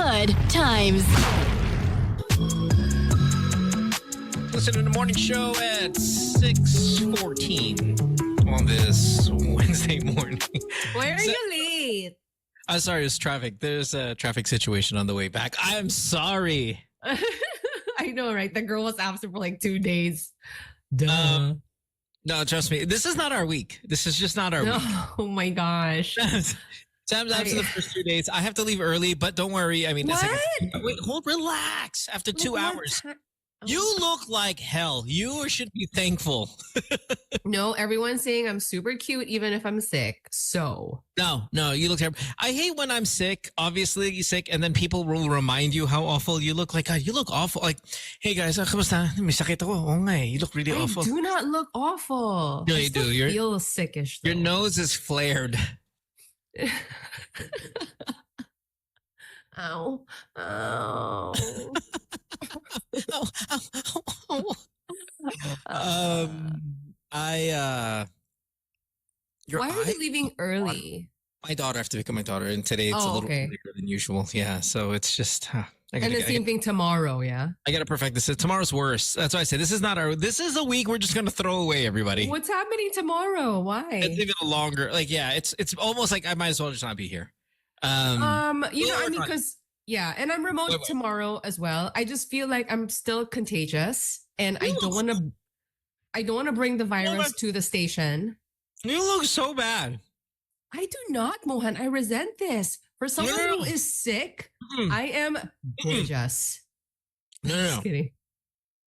Good times. Listen to the morning show at 6:14 on this Wednesday morning. Why are you late? I'm sorry, it's traffic. There's a traffic situation on the way back. I'm sorry. I know, right? The girl was absent for like 2 days. Duh. No, trust me. This is not our week. This is just not our week. Oh my gosh. Sam's out for the first 2 days. I have to leave early, but don't worry. I mean, What? wait, relax. After 2 hours. You look like hell. You should be thankful. No, everyone's saying I'm super cute even if I'm sick. So No, you look terrible. I hate when I'm sick, obviously you're sick, and then people will remind you how awful you look. Like, God, you look awful. Like, hey guys, kamusta? May sakit ako. Oo nga eh. You look really awful. I do not look awful. No, I you do. still feel sickish though. Your nose is flared. Ow. Ow. Why are you leaving early? My daughter, I have to pick up my daughter, and today it's a little later than usual. Yeah, so it's just. And the same thing tomorrow, yeah? I gotta perfect this. Tomorrow's worse. That's why I say this is not our. This is a week we're just gonna throw away, everybody. What's happening tomorrow? Why? It's even longer. Like, yeah, it's almost like I might as well just not be here. I mean, because and I'm remote tomorrow as well. I just feel like I'm still contagious, and I don't want to bring the virus to the station. You look so bad. I do not, Mohan. I resent this. For someone who is sick, I am gorgeous. No. Just kidding.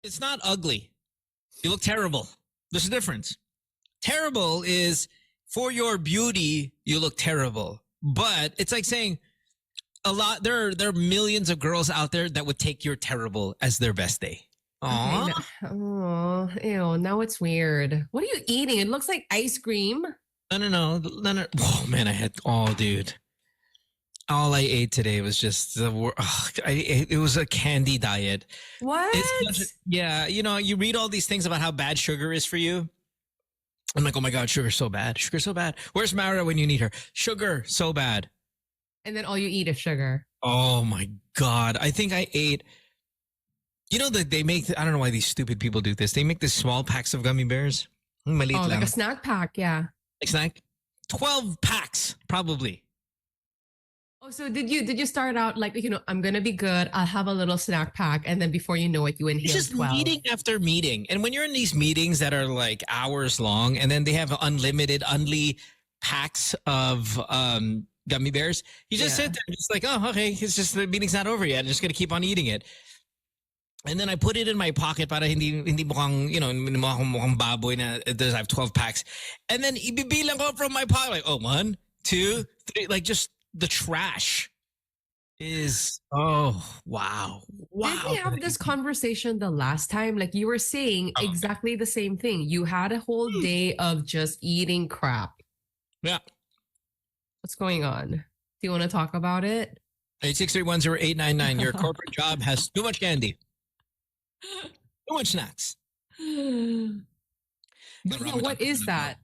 It's not ugly. You look terrible. There's a difference. Terrible is for your beauty, you look terrible. But it's like saying there are millions of girls out there that would take your terrible as their best day. Aww. Okay, oh, ew. Now it's weird. What are you eating? It looks like ice cream. No. Oh man, dude. All I ate today was just it was a candy diet. What? You read all these things about how bad sugar is for you. I'm like, oh my God, sugar's so bad. Sugar's so bad. Where's Mara when you need her? Sugar, so bad. And then all you eat is sugar. Oh my God. I think I ate, that they make, I don't know why these stupid people do this. They make these small packs of gummy bears. Maliit like a snack pack, yeah. Like snack? 12 packs, probably. Oh, so did you start out like, I'm going to be good. I'll have a little snack pack. And then before you know it, you inhale It's just 12. meeting after meeting. And when you're in these meetings that are like hours long and then they have unlimited, packs of gummy bears, you just sit there and just like, oh, okay, it's just the meeting's not over yet. I'm just going to keep on eating it. And then I put it in my pocket para hindi mukhang, mukhang baboy na I have 12 packs. And then ibibilang ko from my pocket like, 1, 2, 3, like just the trash is, wow. Did we have this conversation the last time? Like you were saying exactly the same thing. You had a whole day of just eating crap. Yeah. What's going on? Do you want to talk about it? 863108899. Your corporate job has too much candy. Too much snacks. But what is that?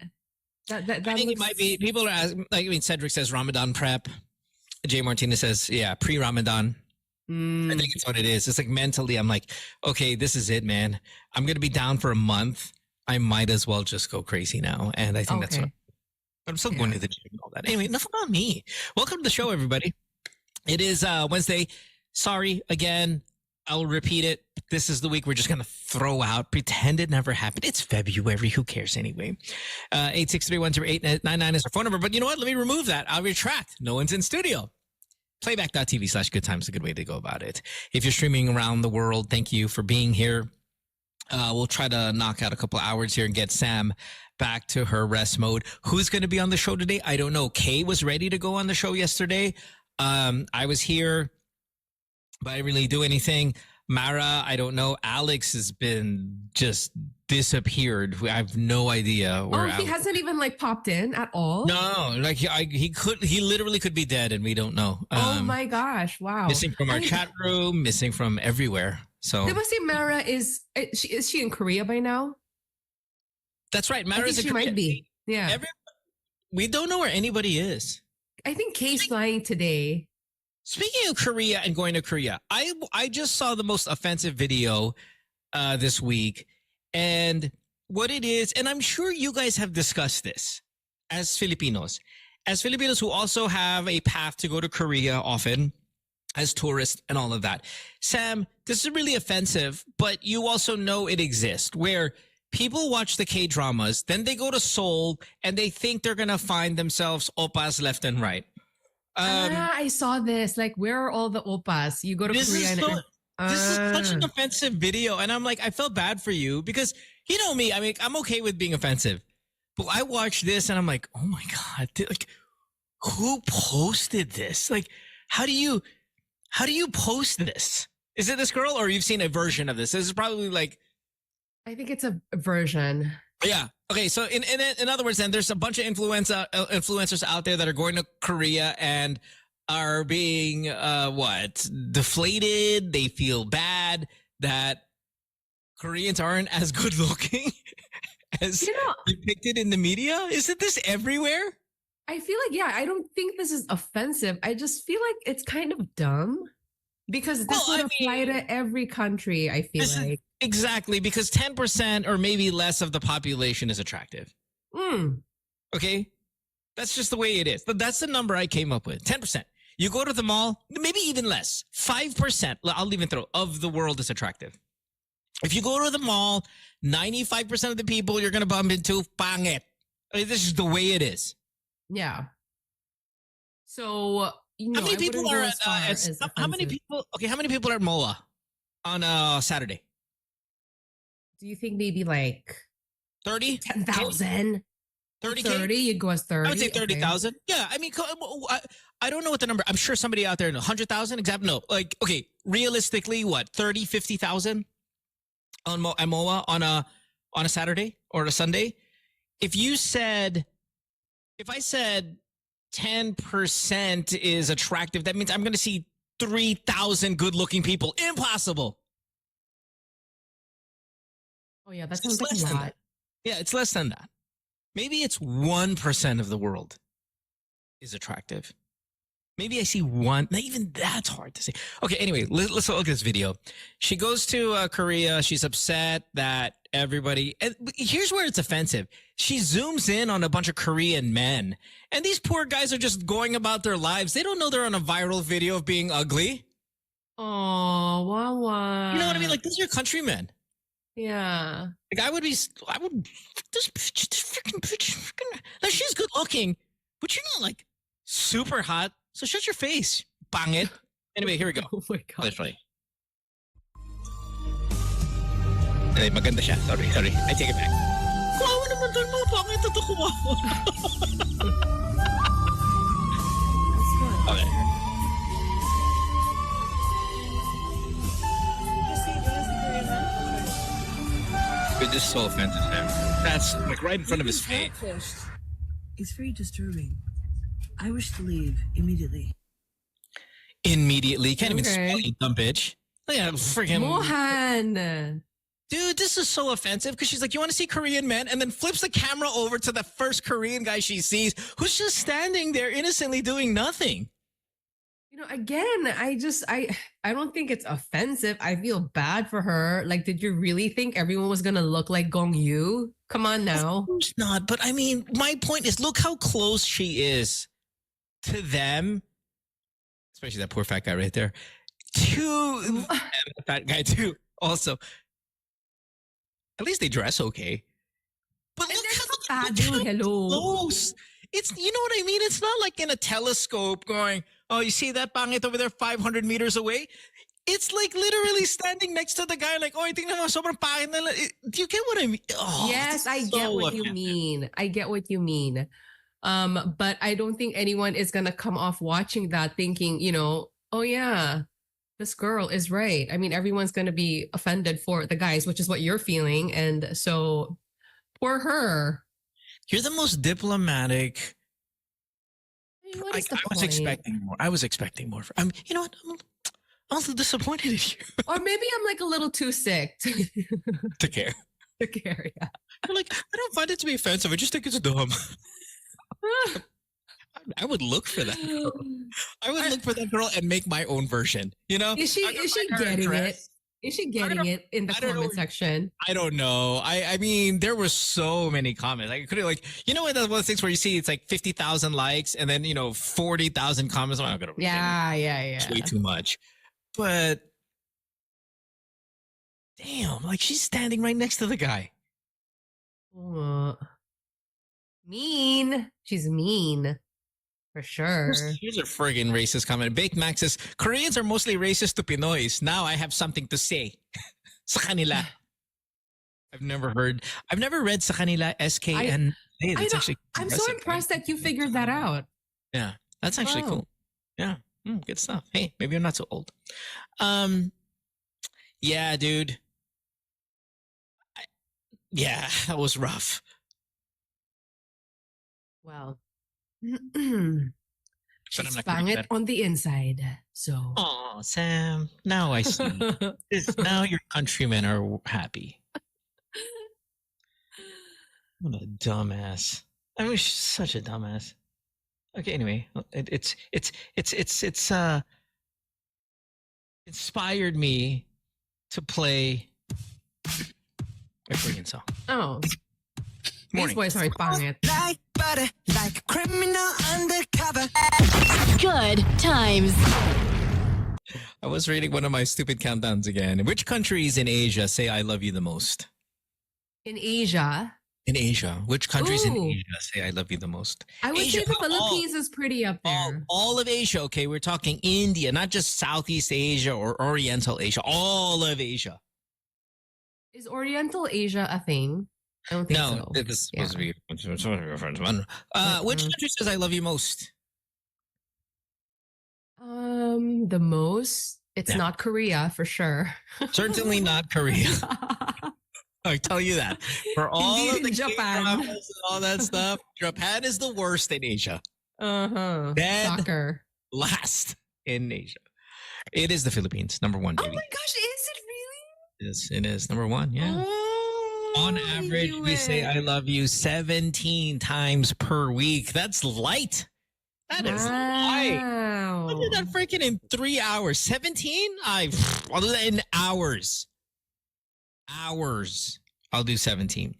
That I think it might be, people are asking, Cedric says Ramadan prep. Jay Martinez says, pre-Ramadan. I think it's what it is. It's like mentally, I'm like, okay, this is it, man. I'm going to be down for a month. I might as well just go crazy now. And I think that's what I'm still going to the gym and all that. Anyway, enough about me. Welcome to the show, everybody. It is Wednesday. Sorry, again, I'll repeat it. This is the week we're just going to throw out, pretend it never happened. It's February. Who cares anyway? 863108899 is our phone number. But you know what? Let me remove that. I'll retract. No one's in studio. Playback.tv/goodtimes is a good way to go about it. If you're streaming around the world, thank you for being here. We'll try to knock out a couple hours here and get Sam back to her rest mode. Who's going to be on the show today? I don't know. Kay was ready to go on the show yesterday. I was here, but I didn't really do anything. Mara, I don't know. Alex has been just disappeared. I have no idea where. He hasn't even popped in at all. No, he literally could be dead, and we don't know. Oh my gosh! Wow, missing from our chat room, missing from everywhere. So, did I say Mara is she in Korea by now? That's right. Mara is. She might be. Yeah. We don't know where anybody is. I think Kay's flying today. Speaking of Korea and going to Korea, I just saw the most offensive video this week, and what it is, and I'm sure you guys have discussed this as Filipinos who also have a path to go to Korea often as tourists and all of that. Sam, this is really offensive, but you also know it exists where people watch the K-dramas, then they go to Seoul and they think they're going to find themselves oppas left and right. I saw this. Like, where are all the oppas? You go to Korea this is such an offensive video. And I'm like, I felt bad for you because you know me. I mean, I'm okay with being offensive. But I watched this and I'm like, oh my God, like who posted this? Like, how do you post this? Is it this girl or you've seen a version of this? This is probably like, I think it's a version. Yeah. Okay. So in other words, then there's a bunch of influencers out there that are going to Korea and are being deflated. They feel bad that Koreans aren't as good looking as depicted in the media. Isn't this everywhere? I feel like, yeah, I don't think this is offensive. I just feel like it's kind of dumb because this would apply to every country, I feel like. Exactly, because 10% or maybe less of the population is attractive. Okay? That's just the way it is. But that's the number I came up with. 10%. You go to the mall, maybe even less. 5%, I'll even throw, of the world is attractive. If you go to the mall, 95% of the people you're going to bump into, pangit. I mean, this is the way it is. Yeah. So, how many people are at, how many people are at MOA on Saturday? Do you think maybe like 30? 10,000? 30K? 30, you'd go as 30. I would say 30,000. Okay. Yeah, I mean, I don't know what the number, I'm sure somebody out there knows. 100,000? Exactly. No, like, okay, realistically, what, 30, 50,000 on MOA on a Saturday or a Sunday? If I said 10% is attractive, that means I'm going to see 3,000 good-looking people. Impossible. Oh, yeah, that sounds like a lot. Yeah, it's less than that. Maybe it's 1% of the world is attractive. Maybe I see one. Not even that's hard to see. Okay, anyway, let's look at this video. She goes to Korea. She's upset that everybody. And here's where it's offensive. She zooms in on a bunch of Korean men. And these poor guys are just going about their lives. They don't know they're on a viral video of being ugly. Oh, wow. You know what I mean? Like, these are your countrymen. Yeah. Like, I would this freaking bitch. Like, she's good looking, but you're not like super hot. So shut your face. Bang it. Anyway, here we go. Oh my God. Literally. Ay, maganda siya. Sorry. I take it back. Kawawa naman doon mo. Pangit ito kumawa. Okay. But this is so offensive, man. That's like right in front of his face. It's very disturbing. I wish to leave immediately. Immediately? Can't even spell, you dumb bitch. Yeah, freaking Mohan. Dude, this is so offensive because she's like, you want to see Korean men? And then flips the camera over to the first Korean guy she sees who's just standing there innocently doing nothing. You know, again, I don't think it's offensive. I feel bad for her. Like, did you really think everyone was going to look like Gong Yu? Come on now. Of course not. But I mean, my point is, look how close she is to them. Especially that poor fat guy right there. To the fat guy too. Also, at least they dress okay. But and look how close. It's, you know what I mean? It's not like in a telescope going, oh, you see that pangit over there 500 meters away? It's like literally standing next to the guy like, oh, tingnan mo, sobrang pangit na. Do you get what I mean? Oh, yes, I get what you mean. I get what you mean. But I don't think anyone is going to come off watching that thinking, you know, oh yeah, this girl is right. I mean, everyone's going to be offended for the guys, which is what you're feeling. And so for her. You're the most diplomatic. I was expecting more. You know what? I'm a little disappointed in you. Or maybe I'm like a little too sick to care. To care, yeah. I'm like, I don't find it to be offensive. I just think it's dumb. I would look for that girl. I would look for that girl and make my own version. You know, Is she getting it? Is she getting it in the comment section? I don't know. I mean, there were so many comments. I could have you know what? That's one of the things where you see it's like 50,000 likes and then 40,000 comments. I'm not gonna. Yeah. It's way too much. But damn, she's standing right next to the guy. Mean. She's mean. For sure. Here's a friggin' racist comment. Baked Max says, Koreans are mostly racist to Pinoys. Now I have something to say. Sa kanila. I've never read sa kanila SKN. I'm so impressed that you figured that out. Yeah, that's actually cool. Yeah, good stuff. Hey, maybe I'm not so old. Yeah, dude. Yeah, that was rough. Well, she's pangit on the inside. So. Oh, Sam. Now I see. Now your countrymen are happy. What a dumbass. I mean, she's such a dumbass. Okay, anyway, it's inspired me to play a Korean song. Oh. These boys are pangit. Like butter, like a criminal undercover. Good times. I was reading one of my stupid countdowns again. Which countries in Asia say I love you the most? In Asia? In Asia. Which countries in Asia say I love you the most? I would say the Philippines is pretty up there. All of Asia. Okay, we're talking India, not just Southeast Asia or Oriental Asia. All of Asia. Is Oriental Asia a thing? I don't think so. No, it was supposed to be. Which country says I love you most? The most? It's not Korea for sure. Certainly not Korea. I tell you that. For all of the Japan and all that stuff, Japan is the worst in Asia. Dead Soccer. Last in Asia. It is the Philippines, number one, baby. Oh my gosh, is it really? Yes, it is number one. Yeah. On average, we say I love you 17 times per week. That's light. That is light. I did that freaking in 3 hours. 17? I'll do that in hours. I'll do 17.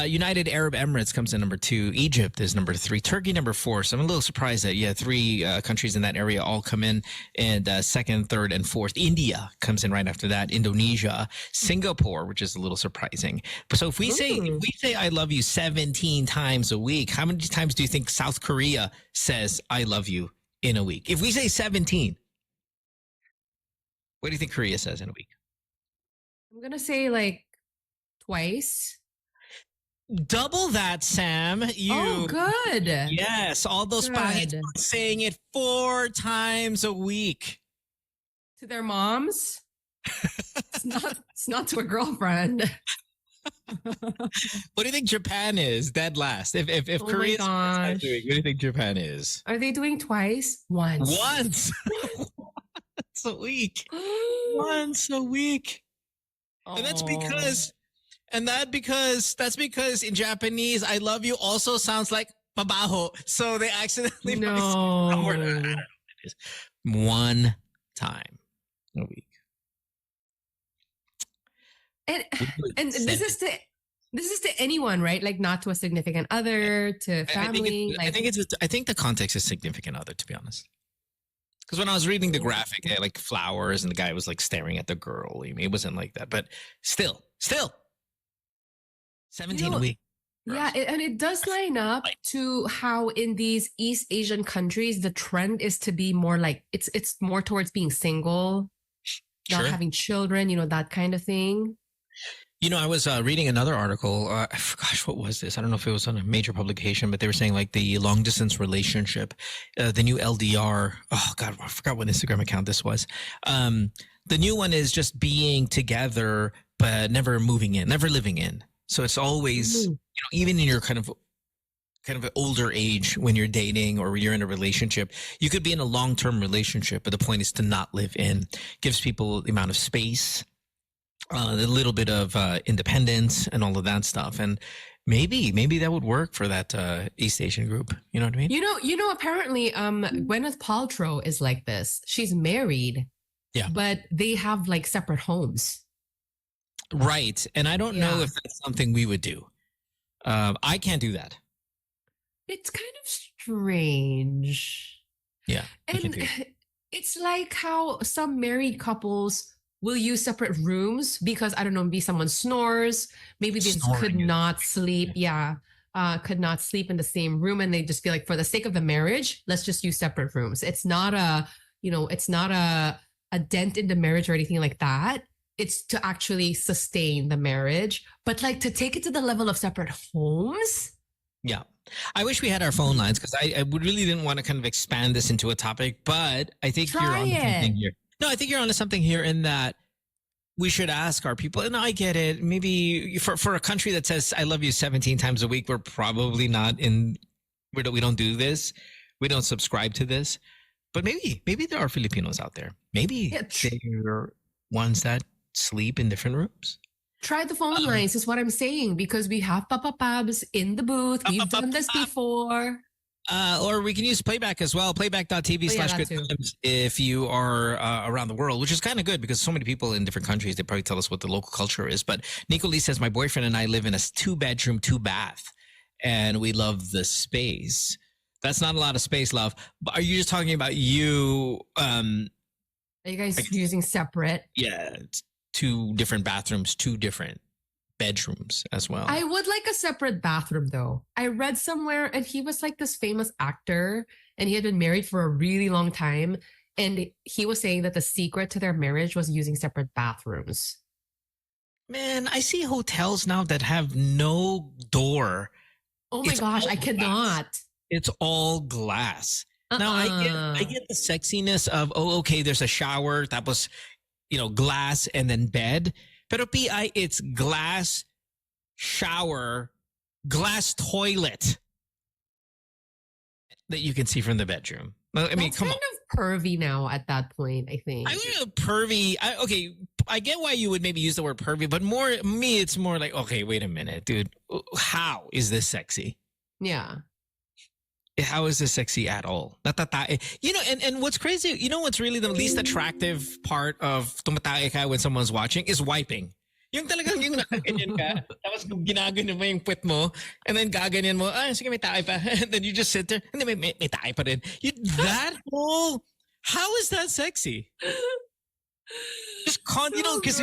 United Arab Emirates comes in number 2. Egypt is number 3. Turkey number 4. So I'm a little surprised that 3 countries in that area all come in, and second, third, and fourth. India comes in right after that. Indonesia, Singapore, which is a little surprising. So if we say I love you 17 times a week, how many times do you think South Korea says I love you in a week? If we say 17, what do you think Korea says in a week? I'm gonna say twice. Double that, Sam. Oh, good. Yes, all those Pahits are saying it 4 times a week. To their moms? It's not to a girlfriend. What do you think Japan is? Dead last. If Korea's what do you think Japan is? Are they doing twice? Once. Once a week. Once a week. And that's because in Japanese, I love you also sounds like pabaho. So they accidentally one time a week. And this is to anyone, right? Not to a significant other, to family. I think the context is significant other, to be honest. Because when I was reading the graphic, they had flowers and the guy was staring at the girl. I mean, it wasn't like that, but still 17 a week. Yeah, and it does line up to how in these East Asian countries, the trend is to be more it's more towards being single, not having children, that kind of thing. I was reading another article. Gosh, what was this? I don't know if it was on a major publication, but they were saying the long distance relationship, the new LDR. Oh God, I forgot what Instagram account this was. The new one is just being together, but never moving in, never living in. So it's always, even in your kind of older age when you're dating or you're in a relationship, you could be in a long-term relationship, but the point is to not live in. Gives people the amount of space, a little bit of independence and all of that stuff. And maybe that would work for that East Asian group. You know what I mean? You know. Apparently, Gwyneth Paltrow is like this. She's married, Yeah. but they have like separate homes. Right. And I don't know Yeah. if that's something we would do. I can't do that. It's kind of strange. Yeah. I can't And do it. it's like how some married couples will use separate rooms because, I don't know, maybe someone snores, maybe they just Snoring could is- not sleep. Yeah. Could not sleep in the same room, and they just feel like, for the sake of the marriage, let's just use separate rooms. It's not a dent in the marriage or anything like that. It's to actually sustain the marriage. But like, to take it to the level of separate homes. Yeah. I wish we had our phone lines because I really didn't want to kind of expand this into a topic, but I think you're Try on something it. here. No, I think you're onto something here in that we should ask our people. And I get it. Maybe for a country that says I love you 17 times a week, we're probably not we don't do this. We don't subscribe to this. But maybe there are Filipinos out there. Maybe they're ones that sleep in different rooms. Try the phone lines is what I'm saying, because we have Papa Pabs in the booth. We've done this before. Or we can use playback as well. Playback.tv slash that good too. times if you are around the world, which is kind of good because so many people in different countries, they probably tell us what the local culture is. But Nico Lee says, my boyfriend and I live in a 2-bedroom, 2-bath, and we love the space. That's not a lot of space, love. But are you just talking about you? Are you guys using separate? Yeah, 2 different bathrooms, 2 different bedrooms as well. I would like a separate bathroom though. I read somewhere, and he was like this famous actor, and he had been married for a really long time. And he was saying that the secret to their marriage was using separate bathrooms. Man, I see hotels now that have no door. Oh my It's gosh, all I glass. cannot. It's all glass. Now I get the sexiness of, oh, okay, there's a shower that was, glass and then bed. Pero PI, it's glass, shower, glass toilet that you can see from the bedroom. I mean, That's come kind on. of pervy now at that point, I think. I mean, pervy. Okay, I get why you would maybe use the word pervy, but it's more like, okay, wait a minute, dude. How is this sexy? Yeah. How is this sexy at all? Natatae. And what's crazy, what's really the least attractive part of tumatae ka when someone's watching is wiping. Yung talagang yung nakaganyan ka, tapos ginaganyan mo yung puwet mo, and then gaganyan mo, sige, may tae pa. And then you just sit there, and then may tae pa rin. How is that sexy? Just because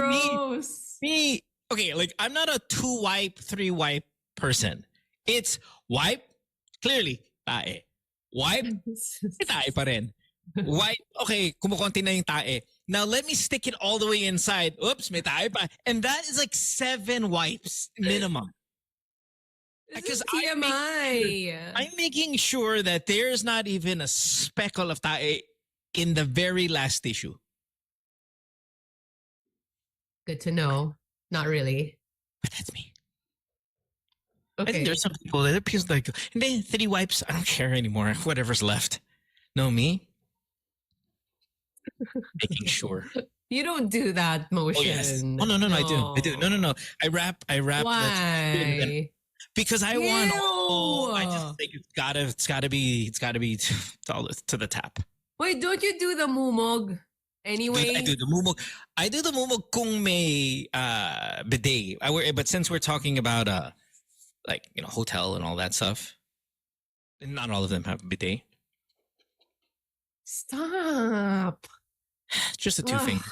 me, okay, like I'm not a 2-wipe, 3-wipe person. It's wipe, clearly, tae. Wipe, may tae pa rin. Wipe, okay, kumukonti na yung tae. Now let me stick it all the way inside. Oops, may tae pa. And that is like 7 wipes minimum. Because I'm making sure that there's not even a speckle of tae in the very last tissue. Good to know. Not really. But that's me. Okay. I think there's some people that appears like, and then 3 wipes, I don't care anymore. Whatever's left. No, me? Making sure. You don't do that motion. Oh, yes. Oh, no, I do. No. I wrap. Why? Because I want. Ew. I just think it's gotta be to the tap. Wait, don't you do the mumog anyway? I do the mumog kung may bidet. But since we're talking about hotel and all that stuff, and not all of them have a bidet. Stop. Just a 2 finger.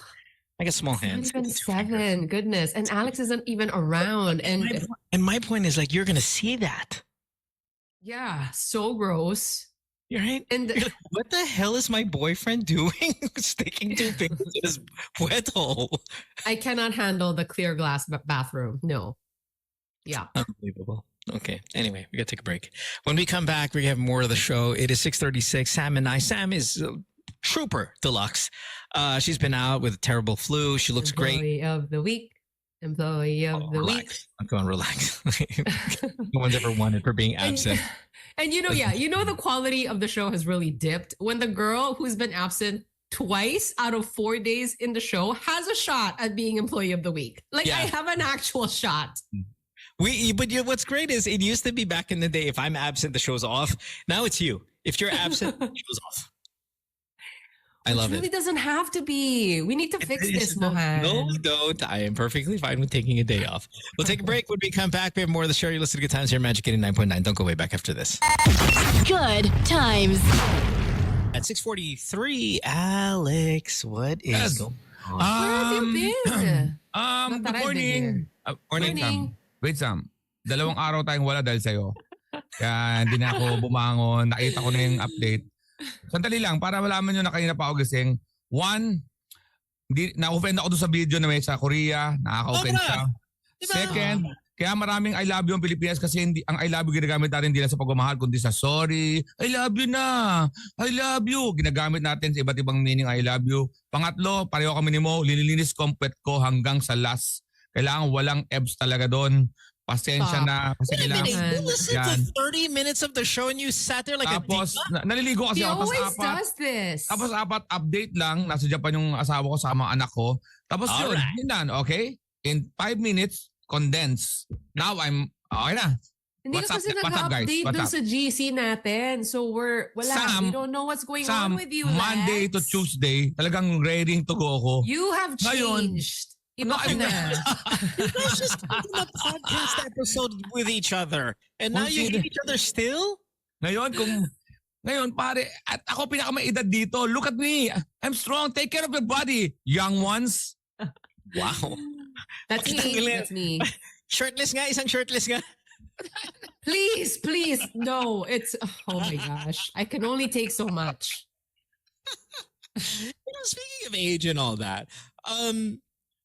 I got small hands. Even 7. Goodness. And Alex isn't even around. And my point is, like, you're gonna see that. yeah, so gross. You're right. And You're like, what the hell is my boyfriend doing? Sticking 2 fingers in his wet hole. I cannot handle the clear glass bathroom. No. Yeah. Unbelievable. Okay. Anyway, we got to take a break. When we come back, we have more of the show. It is 6:36. Sam and I. Sam is Trooper Deluxe. She's been out with a terrible flu. She looks great. Employee of the week. Relax. I'm going relax. No one's ever won it for being absent. And the quality of the show has really dipped when the girl who's been absent twice out of 4 days in the show has a shot at being employee of the week. Like, Yeah. I have an actual shot. What's great is it used to be back in the day, if I'm absent, the show's off. Now it's you. If you're absent, the show's off. I love it. It really doesn't have to be. We need to fix this, Mohan. No, don't. I am perfectly fine with taking a day off. We'll take a break. When we come back, we have more of the show. You're listening to Good Times here, Magic 89.9. Don't go way back after this. Good Times. At 6:43, Alex, what is going on? Where have you been? Good morning. Morning. Wait, Sam. 2 araw tayong wala dahil sa'yo. Kaya hindi na ako bumangon. Nakita ko na yung update. Sandali lang, para malaman nyo na kanina pa ako gising. One, na-offend ako doon sa video na may sa Korea. Nakaka-offend siya. Diba? Second, kaya maraming I love you ang Pilipinas kasi ang I love you ginagamit natin hindi lang sa pagmamahal kundi sa sorry. I love you na. I love you. Ginagamit natin sa iba't ibang meaning I love you. Pangatlo, pareho kami ni Mo. Linilinis komplet ko hanggang sa last. Kailangan walang ebs talaga doon. Pasensya na. Kasi you listened to 30 minutes of the show and you sat there like tapos, a diva? Naliligo kasi He ako. always does this. Tapos 4, update lang. Nasa Japan yung asawa ko sa mga anak ko. Tapos yun na, okay? In 5 minutes, condense. Now I'm, okay na. Hindi ka kasi nag-update dun sa GC natin. So we don't know what's going on with you, Monday Lex. to Tuesday, talagang raring to go ako. You have changed. Iba ka na. You guys just did a podcast episode with each other. And now you hate each other still? Ngayon, pare, at ako pinakamaedad dito. Look at me. I'm strong. Take care of your body. Young ones. Wow. That's me. That's me. Shirtless nga, isang shirtless nga. Please. No, it's, oh my gosh. I can only take so much. Speaking of age and all that,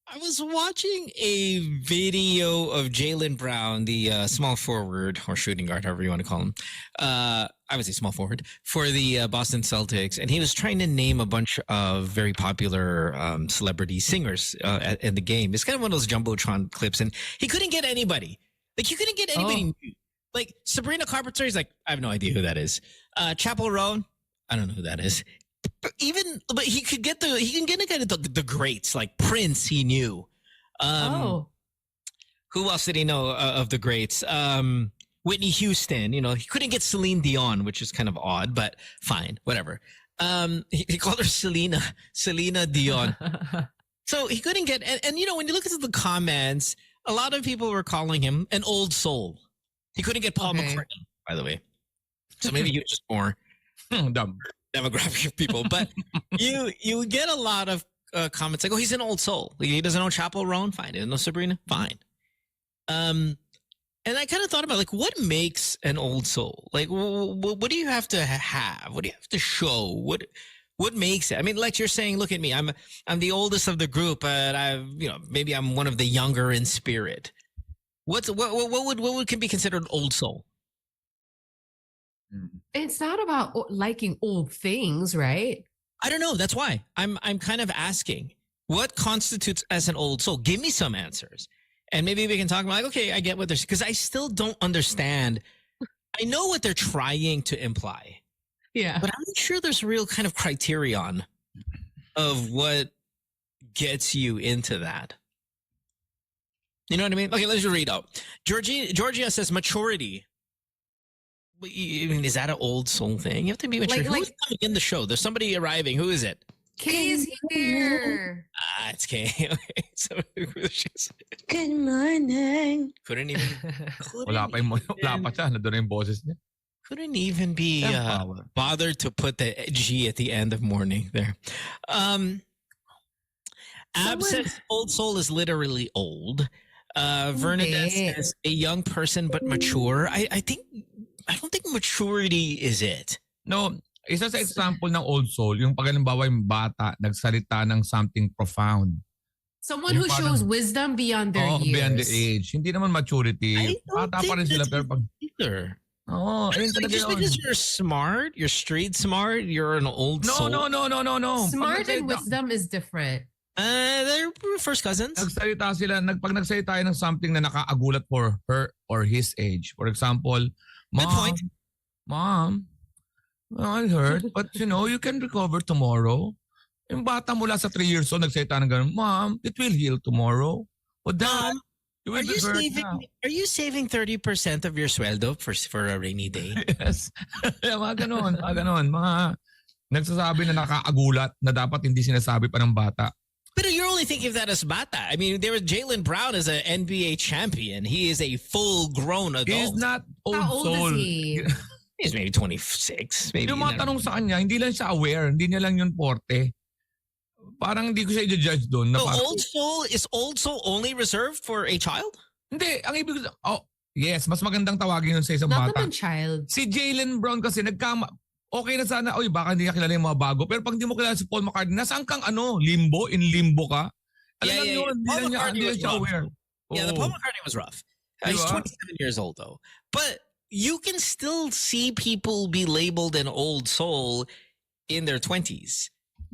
I was watching a video of Jaylen Brown, the small forward or shooting guard, however you want to call him. I would say small forward for the Boston Celtics, and he was trying to name a bunch of very popular celebrity singers in the game. It's kind of one of those jumbotron clips, and he couldn't get anybody. Like he couldn't get anybody new. Like Sabrina Carpenter, he's like, I have no idea who that is. Chapel Roan, I don't know who that is. But he can get the greats like Prince. He knew. Who else did he know of the greats? Whitney Houston. You know, he couldn't get Celine Dion, which is kind of odd, but fine, whatever. He called her Selena Dion. So he couldn't get. And you know, when you look at the comments, a lot of people were calling him an old soul. He couldn't get Paul McCartney, by the way. So maybe he was just more Dumb. demographic of people, but you get a lot of comments like, "Oh, he's an old soul. He doesn't know Chapel Roan. Fine. He doesn't know Sabrina. Fine." And I kind of thought about like, what makes an old soul? Like, what do you have to have? What do you have to show? What makes it? I mean, like you're saying, look at me. I'm the oldest of the group, but maybe I'm one of the younger in spirit. What can be considered an old soul? It's not about liking old things, right? I don't know. That's why I'm kind of asking, what constitutes as an old soul? Give me some answers, and maybe we can talk about like, okay, I get what they're, because I still don't understand. I know what they're trying to imply, Yeah. but I'm not sure there's a real kind of criterion of what gets you into that. You know what I mean? Okay, let's just read out. Georgia says maturity. I mean, is that an old soul thing? You have to be mature. Who's coming in the show? There's somebody arriving. Who is it? Kay is here. It's Kay. Okay. So, Good morning. couldn't even Wala pa siya. Nandun na yung boses niya. couldn't even be bothered to put the G at the end of morning there. Ab says old soul is literally old. Vernadette says a young person but mature. I don't think maturity is it. No, isa sa example ng old soul, yung pag halimbawa yung bata nagsalita ng something profound. Someone who shows wisdom beyond their years. Beyond the age. Hindi naman maturity. Bata pa rin sila pero pag either. ayun talaga Just because you're smart, you're street smart, you're an old soul. No. Smart and wisdom is different. They're first cousins. Nagsalita sila, pag nagsalita tayo ng something na nakaagulat for her or his age. For example, Good point. Mom, I heard, but you can recover tomorrow. Yung bata mula sa 3 years old, nagsalita ng gano'n, Mom, it will heal tomorrow. O Dad, You Are will you revert saving? na. Are you saving 30% of your sweldo for a rainy day? Yes. Mga ganon. Mga nagsasabi na nakaagulat na dapat hindi sinasabi pa ng bata. But you're only thinking of that as bata. I mean, there was Jaylen Brown as an NBA champion. He is a full-grown adult. He's not old How old soul. is he? He's maybe 26. Maybe. Yung mga tanong sa kanya, hindi lang siya aware. Hindi niya lang yun porte. Parang hindi ko siya i-judge doon. So old soul only reserved for a child? Hindi, ang ibig yes, mas magandang tawagin yun sa isang Not bata. naman child. Si Jaylen Brown kasi okay na sana, baka hindi niya kilala yung mga bago. Pero pag hindi mo kilala si Paul McCartney, nasaan kang limbo? In limbo ka? Yeah. Yun, Paul hindi McCartney niya was siya rough. aware. Yeah, the Paul McCartney was rough. He's 27 years old though. But you can still see people be labeled an old soul in their 20s.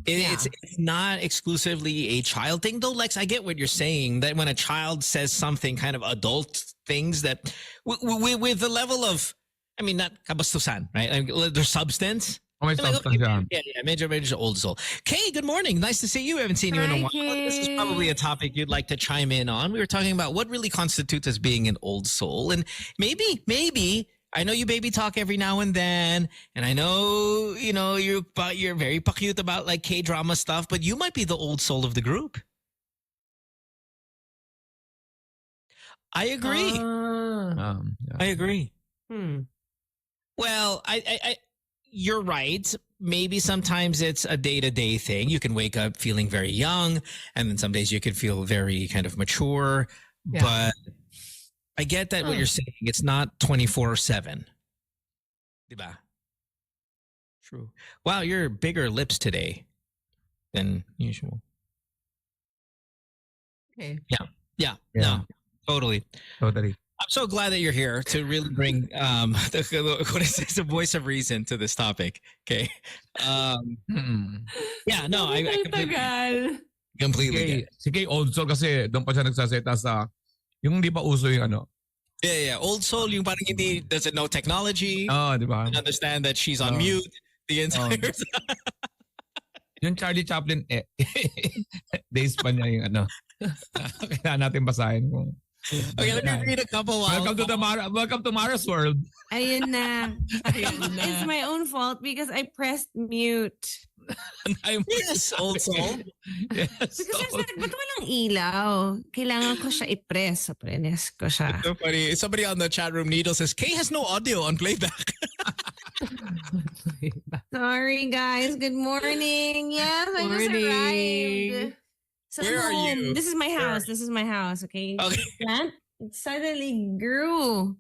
It's not exclusively a child thing though, Lex. I get what you're saying, that when a child says something kind of adult things that with the level of, I mean, not kabastusan, right? Like, their substance. May Like, substance yan. yeah, major old soul. Kay, good morning. Nice to see you. Haven't seen you in a while. This is probably a topic you'd like to chime in on. We were talking about what really constitutes as being an old soul. And maybe, I know you baby talk every now and then, and I know, you're very cute about like K-drama stuff, but you might be the old soul of the group. I agree. Yeah. I agree. Well, I you're right. Maybe sometimes it's a day-to-day thing. You can wake up feeling very young, and then some days you can feel very kind of mature. Yeah. But I get that what you're saying. It's not 24/7. Diba? True. Wow, you're bigger lips today than usual. okay. Yeah. No, totally. Totally. I'm so glad that you're here to really bring the voice of reason to this topic. Okay. Yeah, no, I completely get it. Si Kay old soul kasi doon pa siya nagsaseta sa yung hindi pa uso yung ano. Yeah. Old soul, yung parang hindi doesn't know technology. Di ba? Doesn't understand that she's on mute the entire time. Yung Charlie Chaplin, days pa niya yung ano. Kailangan natin basahin kung. Okay, let me read a couple. Welcome to Mara's world. Ayun na. It's my own fault because I pressed mute. Yes, old soul. Yes. Because I said, ba't walang ilaw? Kailangan ko siya i-press. So, press ko siya. So funny. Somebody on the chat room, Needle, says, Kay has no audio on playback. Sorry, guys. Good morning. Yes, I just arrived. So Where are you? This is my house. This is my house, okay? Okay. It suddenly grew.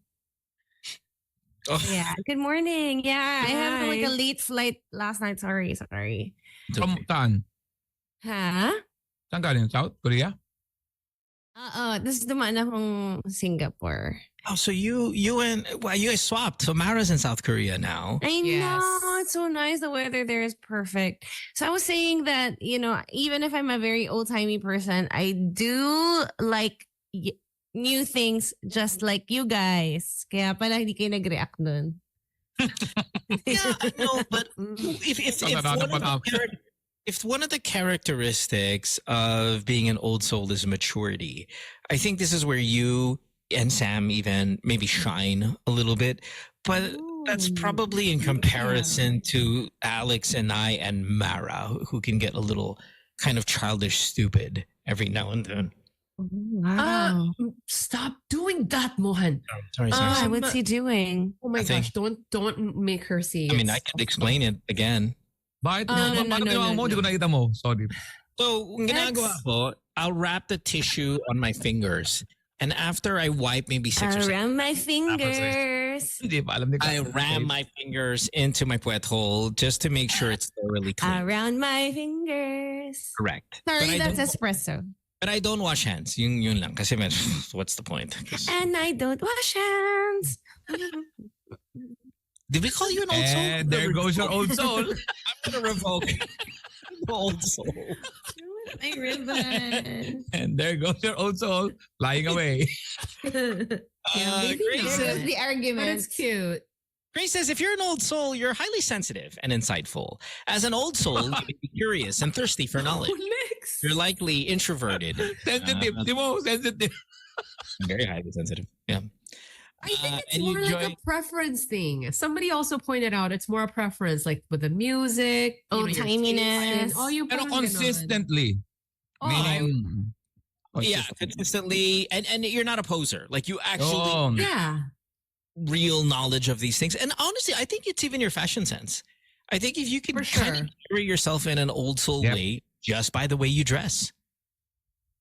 Oh. Yeah. Good morning. Yeah. I had like a late flight last night. Sorry. From saan? Huh? Saan galing? South Korea? This is dumaan akong Singapore. Oh, so you guys swapped. So Mara's in South Korea now. I Yes. know. It's so nice. The weather there is perfect. So I was saying that, even if I'm a very old-timey person, I do like new things just like you guys. Kaya pala hindi kayo nag-react nun. Yeah, I know, but if one of the characteristics of being an old soul is maturity, I think this is where you and Sam even maybe shine a little bit. But that's probably in comparison to Alex and I and Mara, who can get a little kind of childish stupid every now and then. Wow. Stop doing that, Mohan. Sorry. What's he doing? Oh my gosh, don't make her see. I mean, I could explain it again. Bakit? No. Hindi ko nakita mo. Sorry. So, ang ginagawa ko, I'll wrap the tissue on my fingers. And after I wipe maybe 6 or 7, Around my fingers. Hindi pa alam ni I ram my fingers into my puwet hole just to make sure it's thoroughly clean. Around my fingers. Correct. Sorry, But that's espresso. But I don't wash hands. Yun lang. Kasi what's the point? And I don't wash hands. Did we call you an old soul? And there goes your old soul. I'm going to revoke old soul. My ribbon. And there goes your old soul flying away. Grace says, The But argument. it's cute. Grace says, if you're an old soul, you're highly sensitive and insightful. As an old soul, you may be curious and thirsty for knowledge. Lex. You're likely introverted. Sensitive. Di mo, sensitive. Very highly sensitive. Yeah. I think it's and you more like a enjoy- preference thing. Somebody also pointed out it's more a preference, like with the music, Oh, your timiness. taste, and you Pero parang ganon. consistently. Oh, Meaning, yeah, consistently, and you're not a poser. Like you actually Oh, yeah. real knowledge of these things. And honestly, I think it's even your fashion sense. I think if you could For kind sure. of carry yourself in an old soul Yep. way just by the way you dress.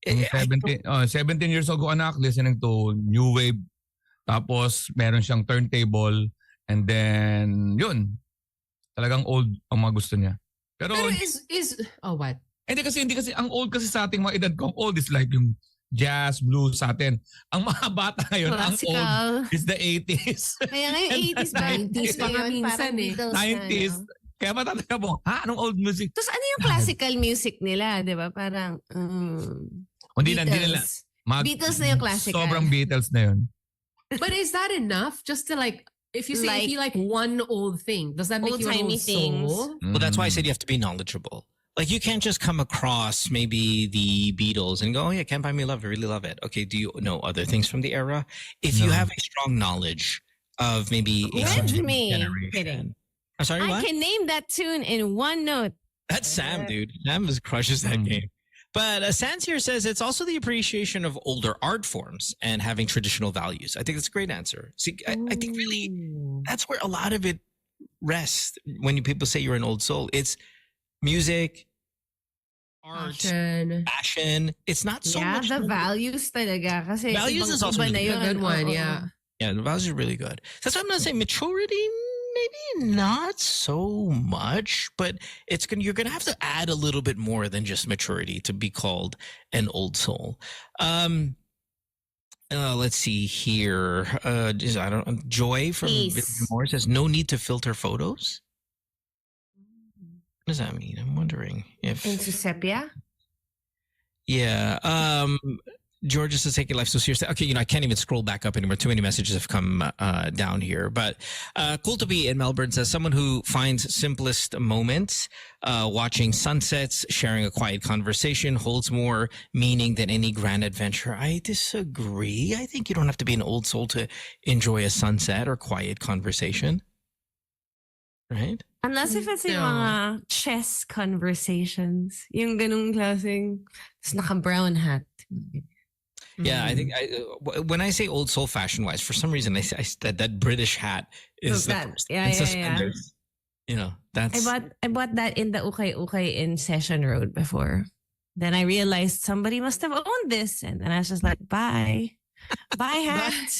Yung 17 years ago anak, listening to new wave. Tapos meron siyang turntable. And then, yun. Talagang old ang mga gusto niya. Pero what? hindi kasi, ang old kasi sa ating mga edad ko, old is like yung jazz, blues sa atin. Ang mga bata ngayon, ang old Classical. is the 80s. Kaya nga yung 80s ba? 90s pa nga Yun, minsan parang eh. Beatles na, 90s. no? Kaya matatanda mo, anong old music? Tapos ano yung classical music nila, di ba? Parang, Hindi na nila. Beatles. Beatles na yung classical. Sobrang Beatles na yun. But is that enough? Just to like, if you say Like- if you like one old thing, does that make you an Old-timey old things. soul? Well, that's why I said you have to be knowledgeable. Like you can't just come across maybe the Beatles and go, oh yeah, Can't Buy Me Love, I really love it. Okay, do you know other things from the era? If you No. have a strong knowledge of maybe a Judge certain me. generation. Kidding. I'm sorry, I what? can name that tune in one note. That's Sam, dude. Sam crushes that game. But Sans here says it's also the appreciation of older art forms and having traditional values. I think that's a great answer. See, I think really that's where a lot of it rests when people say you're an old soul. It's music, art, fashion. It's not so Yeah, much. the values talaga. Kasi Values is also iba na really yun. A good one, Oo. yeah. Yeah, the values are really good. That's why I'm not saying maturity, maybe not so much, but you're gonna have to add a little bit more than just maturity to be called an old soul. Let's see here. Joy from Peace. Moore says no need to filter photos. What does that mean? I'm wondering if Into sepia? yeah. George is taking life so seriously. Okay, I can't even scroll back up anymore. Too many messages have come down here. But cool to be in Melbourne says someone who finds simplest moments, watching sunsets, sharing a quiet conversation holds more meaning than any grand adventure. I disagree. I think you don't have to be an old soul to enjoy a sunset or quiet conversation. Right? Unless if it's yung mga chess conversations. Yung ganung klaseng, tapos naka-brown hat. Yeah, I think when I say old soul fashion wise, for some reason I that British hat is Yeah. suspenders. That's I bought that in the Ukay Ukay in Session Road before. Then I realized somebody must have owned this. And then I was just like, bye. Bye, hat.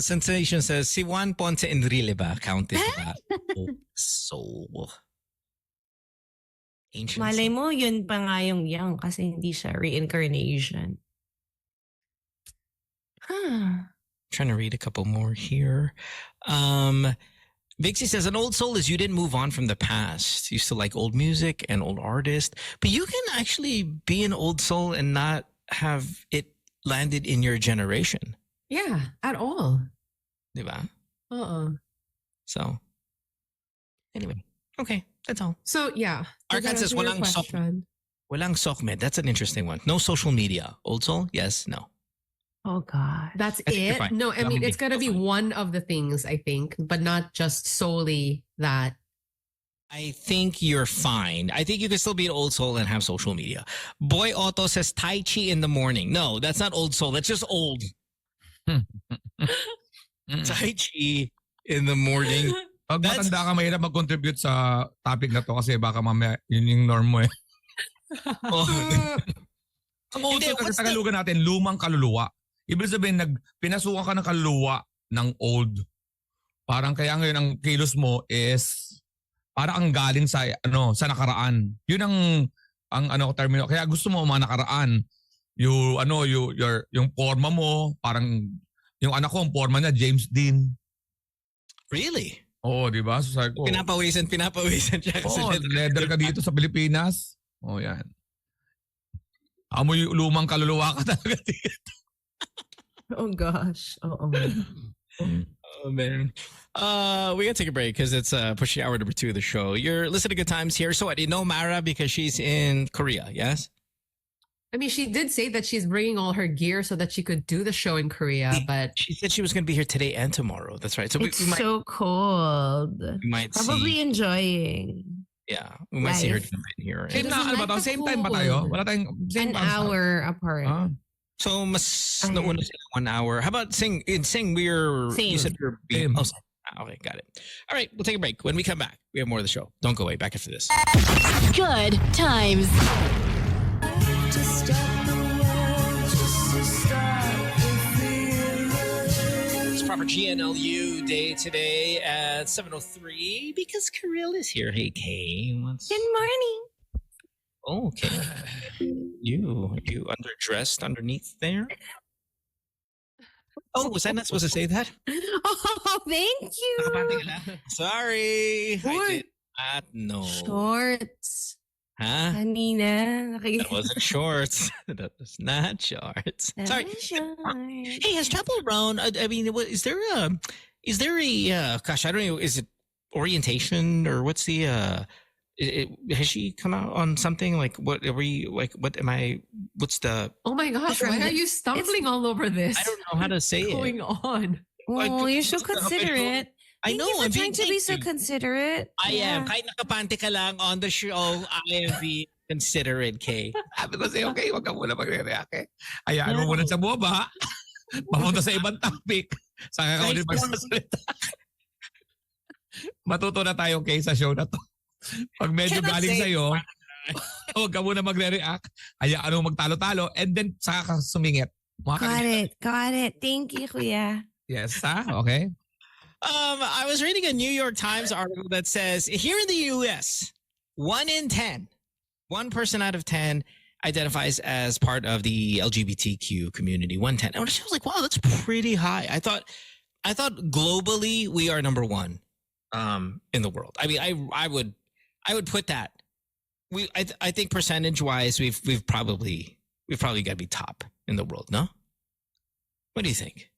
Sensation says, si Juan Ponce Enrile ba counted ba? Soul. Ancient Malay soul. mo, yun pa nga yung young kasi hindi siya reincarnation. Trying to read a couple more here. Vixie says, an old soul is you didn't move on from the past. You still like old music and old artists, but you can actually be an old soul and not have it landed in your generation. Yeah, at all. Diba? So, anyway. Okay, that's all. So, yeah. Arkan says, walang sokmed. That's an interesting one. No social media. Old soul? Yes, no. Oh, God. That's You're it? fine. No, I mean, it's got to be Fine. one of the things, I think, but not just solely that. I think you're fine. I think you can still be an old soul and have social media. Boy Otto says Tai Chi in the morning. No, that's not old soul. That's just old. Tai Chi in the morning. Pag That's- matanda ka, mahirap mag-contribute sa topic na to kasi baka mamaya yun yung norm mo eh. Oh. Ang old Hindi, soul kasi what's Tagalogan natin, lumang kaluluwa. Ibig sabihin, pinasukan ka ng kaluluwa ng old. Parang kaya ngayon ang kilos mo is parang ang galing sa nakaraan. Yun ang termino. Kaya gusto mo mga nakaraan. Yung forma mo, parang yung anak ko, ang forma niya James Dean. Really? Oo, di ba? So, sabi ko, Pinapawisan siya. kasi leather ka dito sa Pilipinas. Oh, yan. Amoy lumang kaluluwa ka talaga dito. Oh, gosh. Oo. Oh, man. We got to take a break because it's pushing hour number 2 of the show. You're listening to Good Times here. So what, you know Mara because she's in Korea, yes? I mean, she did say that she's bringing all her gear so that she could do the show in Korea, but she said she was going to be here today and tomorrow. That's right. So It's we might, so cold. we might Probably see. enjoying. Yeah, we might see her Life. jump in here. Same It na, doesn't ano ba like to? the Same time ba tayo? cold. Wala tayong same An time. hour apart. Ah. So mas nauna sila 1 hour. How about saying we're Same. you said you're Same. oh, same. Okay, got it. All right, we'll take a break. When we come back, we have more of the show. Don't go away. Back after this. Good times. It's proper GNLU day today at 7:03 because Karylle is here. Hey, Kay. Good morning. Oh, okay. You underdressed underneath there? Oh, was I not supposed to say that? Oh, thank you. Nakabati ka lang. Sorry. I Short. did not know. Shorts. Huh? Kanina. That wasn't shorts. That was not shorts. Sorry. Hey, has Chapel Brown? I mean, is there a? Gosh, I don't know. Is it orientation or what's the? Has she come out on something like what are we like? What am I? What's the? oh my gosh, why are you stumbling all over this? I don't know how to say What's it. going on? Oh, you're so considerate. I Thank know. you for I'm trying being to be so nice. considerate. I am. Kahit nakapante ka lang on the show, I am being considerate, Kay. Sabi ko sa'yo, okay, wag ka muna magre-react eh. Hayaan mo muna sa boba. Papunta sa ibang topic. Saka ka ulit magsasalita. Matuto na tayo, Kay, sa show na to. Pag medyo Cannot galing say- sa'yo, huwag ka muna magre-react. Hayaan mo magtalo-talo and then saka ka sumingit. Got it. Thank you, Kuya. Yes, ha? Okay. I was reading a New York Times article that says here in the U.S., 1 in 10, 1 person out of 10 identifies as part of the LGBTQ community. 110. And I was like, wow, that's pretty high. I thought globally we are number 1 in the world. I mean, I would put that. I think percentage wise, we've probably got to be top in the world. No, what do you think?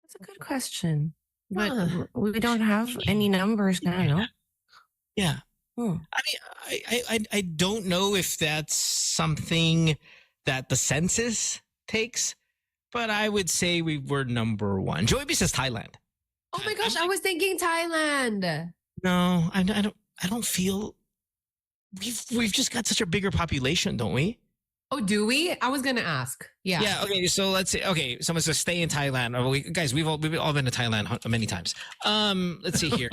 That's a good question. But Huh. we don't have any numbers now, no? Yeah. Hmm. I mean, I don't know if that's something that the census takes, but I would say we were number 1. Joey B says Thailand. Oh my gosh, I was thinking Thailand. No, I don't feel we've just got such a bigger population, don't we? Oh, do we? I was gonna ask. Yeah. Yeah. Okay. So let's say. Okay. Someone says stay in Thailand. Oh, guys, we've all been to Thailand many times. Let's see here.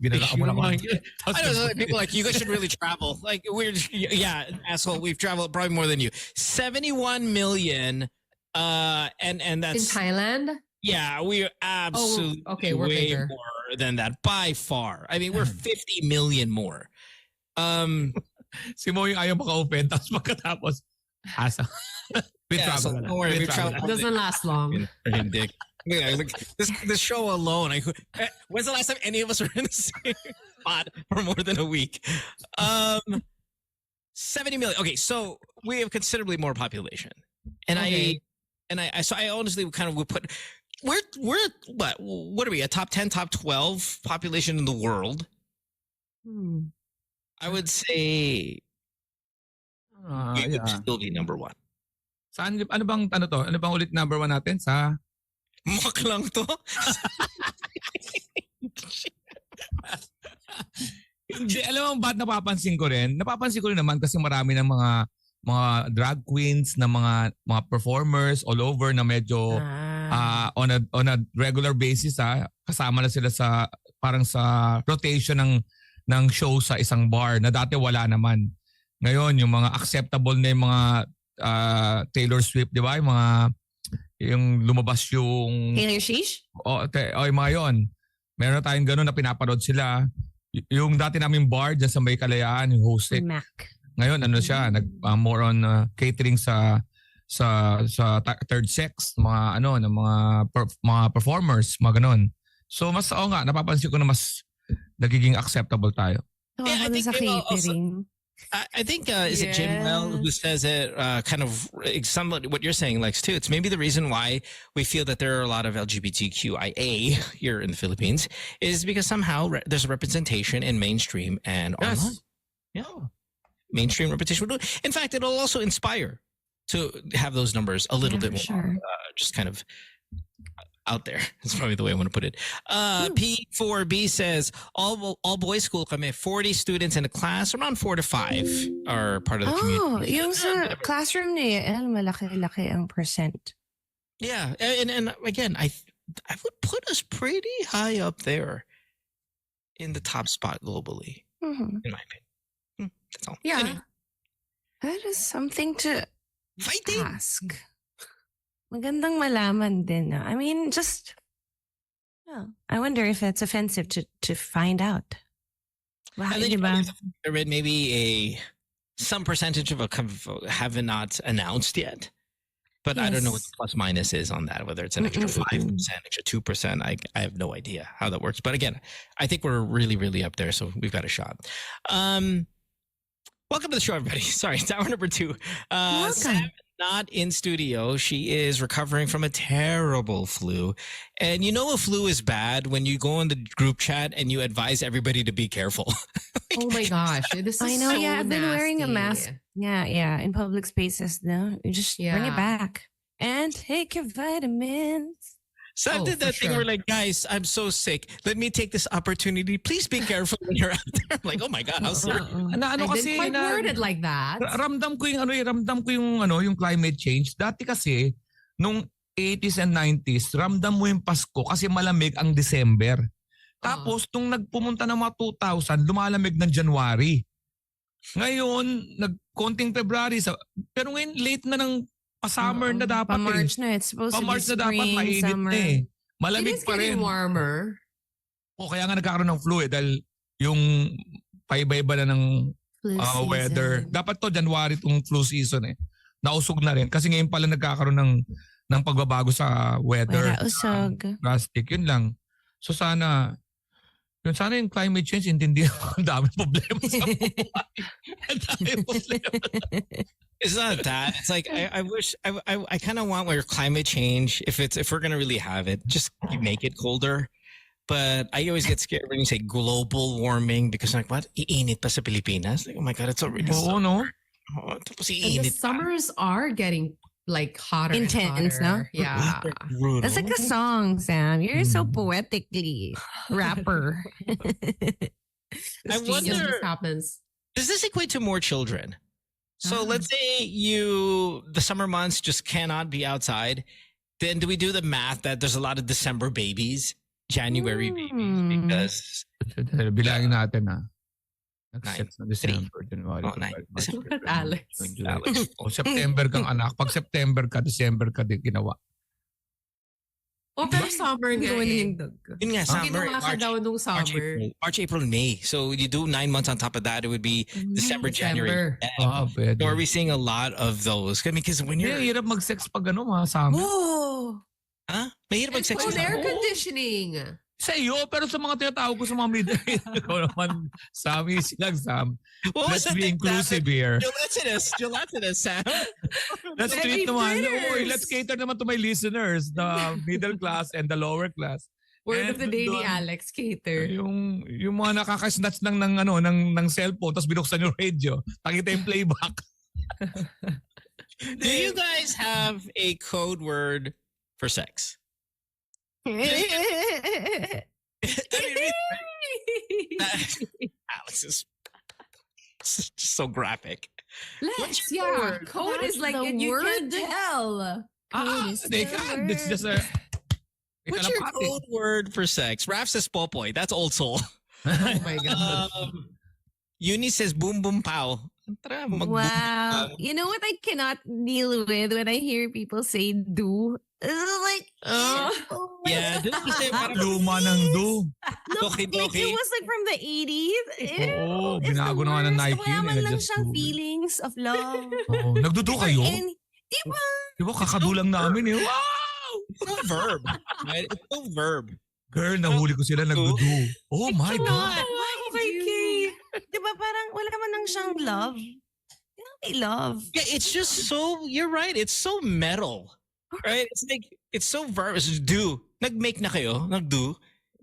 Binala mo naman. I don't know. People are like you guys should really travel. Like we're yeah, asshole. We've traveled probably more than you. 71 million. And In that's Thailand? yeah. We're absolutely okay, we're way bigger. more than that by far. I mean, we're 50 million more. Si Mo yung ayaw maka-open, tapos pagkatapos, asa. Yeah, so don't worry, we traveled. It doesn't last long. Freaking dick. Yeah, like this show alone. When's the last time any of us were in the same spot for more than a week? 70 million. Okay, so we have considerably more population, and Okay. I honestly kind of would put we're what are we, a top 10, top 12 population in the world? Hmm. I would say we would Yeah. still be number 1. Saan, ano bang ulit number 1 natin? Sa Mock lang to. Hindi, alam mo ba't napapansin ko rin? Napapansin ko rin naman kasi marami ng mga drag queens na mga performers all over na medyo on a regular basis kasama na sila sa parang sa rotation ng show sa isang bar na dati wala naman. Ngayon yung mga acceptable na yung mga Taylor Swift, di ba? Yung lumabas yung Taylor Shish? yung mga yon. Meron na tayong gano'n na pinapanood sila. Yung dati naming bar dyan sa May Kalayaan, yung hosted. Mac. Ngayon ano siya, more on catering sa third sex, mga mga performers, mga gano'n. So mas nga napapansin ko na mas nagiging acceptable tayo. Yeah, I think sa catering. I think is it Jim Mel who says it kind of somewhat what you're saying, Lex, too. It's maybe the reason why we feel that there are a lot of LGBTQIA here in the Philippines is because somehow there's a representation in mainstream and online. Yes. Yeah. Mainstream representation. In fact, it'll also inspire to have those numbers a little Yeah, bit for more, sure. just kind of out there. That's probably the way I want to put it. P4B says all boys school kami, 40 students in a class, around 4 to 5 are part of the community. Yung sa classroom ni malaki-laki ang percent. Yeah, and again, I would put us pretty high up there in the top spot globally, in my opinion. That's all. Yeah. Anyway, That is something to fighting. ask. Magandang malaman din. I mean, just, I wonder if it's offensive to find out. Wow, And then diba? I read maybe some percentage of have not announced yet. But I don't know what the plus minus is on that, whether it's an extra 5%, extra 2%. I have no idea how that works. But again, I think we're really, really up there. So we've got a shot. Welcome to the show, everybody. Sorry, it's hour number 2. Sam not in studio. She is recovering from a terrible flu. And you know a flu is bad when you go in the group chat and you advise everybody to be careful. Oh my gosh. This is I know, so I've been wearing a nasty. mask. Yeah, in public spaces. No, you just bring it Yeah. back and take your vitamins. Sam Oh, did that for thing sure. where like, guys, I'm so sick. Let me take this opportunity. Please be careful when you're out there. I'm like, oh my God, how serious. Na ano I kasi didn't quite na, word it like that. ramdam ko yung climate change. Dati kasi nung 80s and 90s, ramdam mo yung Pasko kasi malamig ang December. Tapos nung nagpumunta ng mga 2000, lumalamig ng January. Ngayon, nagkonting February pero ngayon late na ng pa-summer na dapat Pa-March na. It's supposed to be Pa-March na dapat spring, mainit summer. na eh. It Malamig is pa rin. getting warmer. O kaya nga nagkakaroon ng flu dahil yung paiba-iba na ng Flu weather. season. Dapat to January tong flu season eh. Nausog na rin kasi ngayon pala nagkakaroon ng pagbabago sa weather. Wala usog. Drastic, yun lang. So sana yung climate change, intindihan ko ang dami problema sa buhay. Ang dami problema. It's not that. It's like I wish I kind of want where climate change, if we're gonna really have it, just make it colder. But I always get scared when you say global warming because I'm like, what? Iinit pa sa Pilipinas? Like, oh my God, it's already Oo, no? Oh, tapos And the iinit pa. summers are getting like hotter. and Intense, hotter. no? Yeah. Brutal. That's like a song, Sam. You're so poetically rapper. I This wonder- just happens. Does this equate to more children? So Ah. let's say the summer months just cannot be outside. Then do we do the math that there's a lot of December babies, January babies? Because Bilangin natin na. Nine, Nag-sex na December, January, Oh, nine. February, March, What, April, Alex? June, July. Alex. O September kang anak. Pag September ka, December ka din ginawa. Oh, pero summer nga eh. yun nga, summer, Ginawa ka daw nung summer. March, April, and May. So you do 9 months on top of that, it would be December, January. Ah, pwede. So are we seeing a lot of those? I mean, because when you're, Hirap mag-sex pag ano, mga summer. Oh. huh? Mahirap And mag-sex full sa air summer. conditioning. Sa iyo, pero sa mga tinatawag ko sa mga middle ikaw naman, Sammy, silang Sam. What was Let's that be thing, inclusive Sam? here. Gelatinous, Sam. Let's Heavy treat naman. fritters. Oy, let's cater naman to my listeners, the middle class and the lower class. Word of the And day ni doon, Alex Cater. Yung mga nakaka-snatch lang ng cellphone tapos binuksan yung radio. Pakita yung playback. Do you guys have a code word for sex? I mean, Alex is just so graphic. Let's, your yeah. word? Code is like, The you can't word? tell. They can. It's just a... What's your code word for sex? Raph says popoy. That's old soul. Oh my God. Uni says boom boom pow. Tara, mag-boom Wow. pow. You know what I cannot deal with when I hear people say do? Like, Oh. my Yeah, God. this is it. Parang Luma ng do. No, Doki like doki. it was like from the 80s. Oo, Ew, it's binago the na nga ng worst. Nike Wala yun, man lang just siyang do it. feelings of love. Oh, nagdudo kayo? And, diba? Diba kakadulang namin eh. Wow! It's no verb. Right? It's no verb. Girl, nahuli ko sila nagdudo. Oh my Come God. on. Why okay, Kay? Diba parang wala man lang siyang love. May love. Yeah, it's just so, you're right. It's so metal. Right? It's like, it's so verb. It's just do. Nag-make na kayo. Nag-do.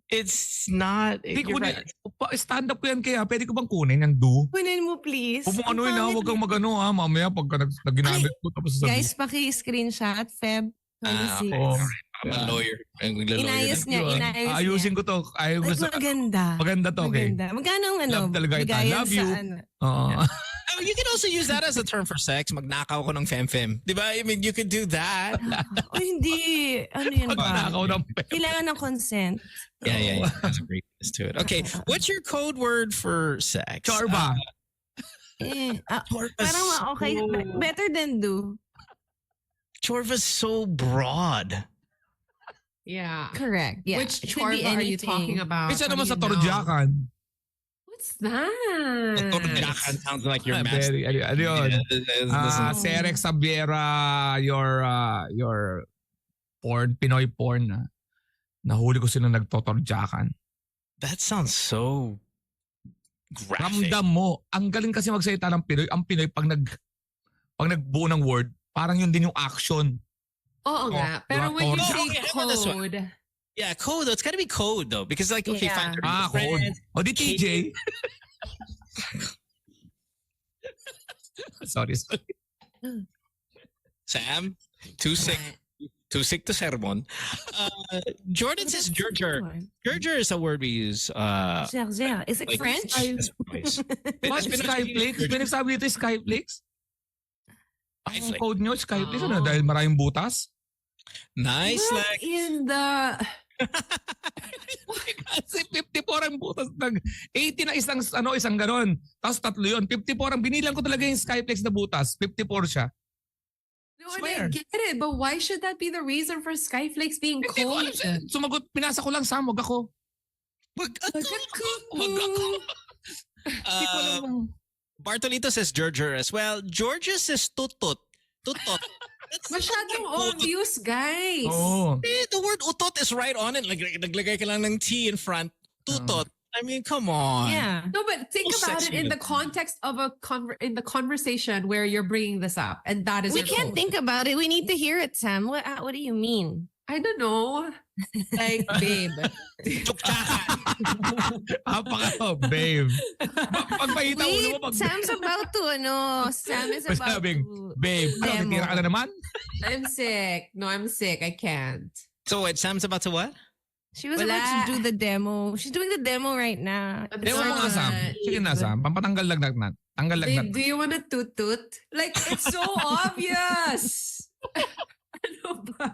It's not. Hindi You're ko right. stand up ko yan kaya pwede ko bang kunin yung do? Kunin mo, please. Huwag mo Ang ano yun ha, pangit huwag kang nito. magano ha, mamaya pagka ginamit ko tapos sasabihin. Guys, paki-screenshot, Feb. 26. Oh, I'm a lawyer. I'm a lawyer. Inayos niya, inayos ayusin niya. ko to. Ay, Like, gusto, maganda. maganda to, okay. Maganda. Magkano ang ano? Love talaga kita. bigayan Love sa you. ano? Oo. Oh, you can also use that as a term for sex. Magnakaw ko ng fem-fem. Di ba? I mean, you could do that. O hindi. Ano yan ba? Magnakaw ng Kailangan ng consent. Yeah. There's a greatness to it. Okay, what's your code word for sex? Chorba. Parang okay. Better than do. Chorba's so broad. Yeah. Correct. Yeah. Which It could be chorba are you anything. talking about? Isa How naman do sa you know? Torjakan. What's that? Torjakan sounds like your master. Very, ano yun? Serex Sabiera, your porn, Pinoy porn na. Nahuli ko sila nagtotorjakan. That sounds so graphic. Ramdam mo, ang galing kasi magsalita ng Pinoy. Ang Pinoy, pag nagbuo ng word, parang yun din yung action. Oo nga. Pero when you say Okay, how about this one? code, Yeah, code though. It's got to be code though, because like okay, Yeah. fine. Code. O di TJ. sorry. Sam, too sick to sermon. Jordan says gerger. Gerger is a word we use. Gerger. Is it like- French? What? Skyflakes? Pinagsabi dito Skyflakes? Ang Skyflake. code nyo, Skyflakes, ano? Dahil maraming butas? Nice, what like in the... Kasi 54 ang butas. 80 na isang ganon. Tapos 3 yun. 54 ang binilang ko talaga yung Skyflakes na butas. 54 siya. No, Swear. I get it, but why should that be the reason for Skyflakes being Hindi ko alam cold? sa'yo. Sumagot, pinasa ko lang Sam, wag ako. Wag Wag ako. Hindi ko alam. Bartolito says gerger as well. Georgia says tutut. Tutot. That's Masyadong like obvious, guys. Oo. the word utot is right on it. Like naglagay ka lang ng T in front. Tutot. I mean, come on. Yeah. No, but think So about it sexy. in the context of in the conversation where you're bringing this up, and that is We your can't code. think about it. We need to hear it, Sam. What do you mean? I don't know. Like, babe. Babe. Pagpahita ulo Wait, mo, pag Sam's about to, Sam is about sabing, to. babe, ano, Demo. titira ka na naman? I'm sick. No, I'm sick. I can't. So wait, Sam's about to what? She was Wala. about to do the demo. She's doing the demo right now. Demo mo nga, Sam. Sige na, Sam. Pampatanggal lagnat. Tanggal lagnat. Babe, do you want a toot-toot? Like, it's so obvious. Ano ba?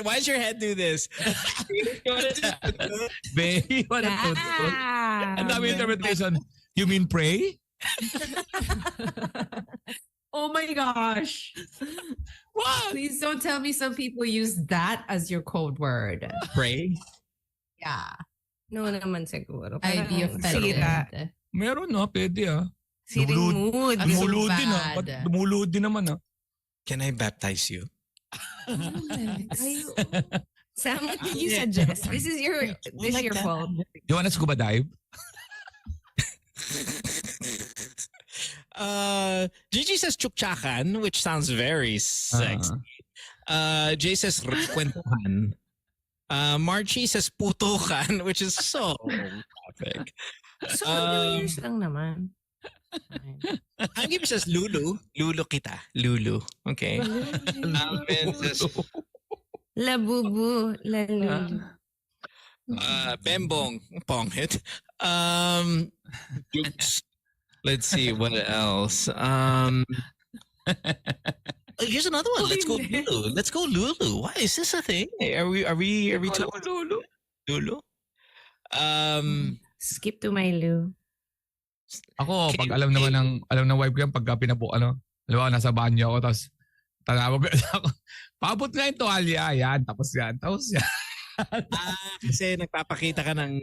Why does your head do this? Babe, what a tutut. Ang dami interpretation. You mean pray? Oh my gosh. What? Please don't tell me some people use that as your code word. Pray? Yeah. No naman siguro. I'd be Parang offended. Sira. Meron no, pwede ah. Siring mood. That's so Dumulod din ah. bad. Ba't dumulod din naman ah. Can I baptize you? Sam, what did you suggest? This is your fault. You wanna scuba dive? Gigi says chukchakan, which sounds very sexy. Jay says kwentuhan. Marchie says putukan, which is so graphic. So, years lang naman. Hangib says lulu. Lulu kita. Lulu. Okay. Alvin says Labubu. Lalu. bembong. Pongit. Jukes. Let's see what else. Here's another one. Let's go Lulu. Let's go Lulu. Why is this a thing? Are we talking Lulu? Lulu? Skip to my Lou. Ako, pag alam ng wife ko yan, pagka alam mo, nasa banyo ako, tapos tanawag ako, paabot nga yung tuwalya, yan, tapos yan. Kasi nagpapakita ka ng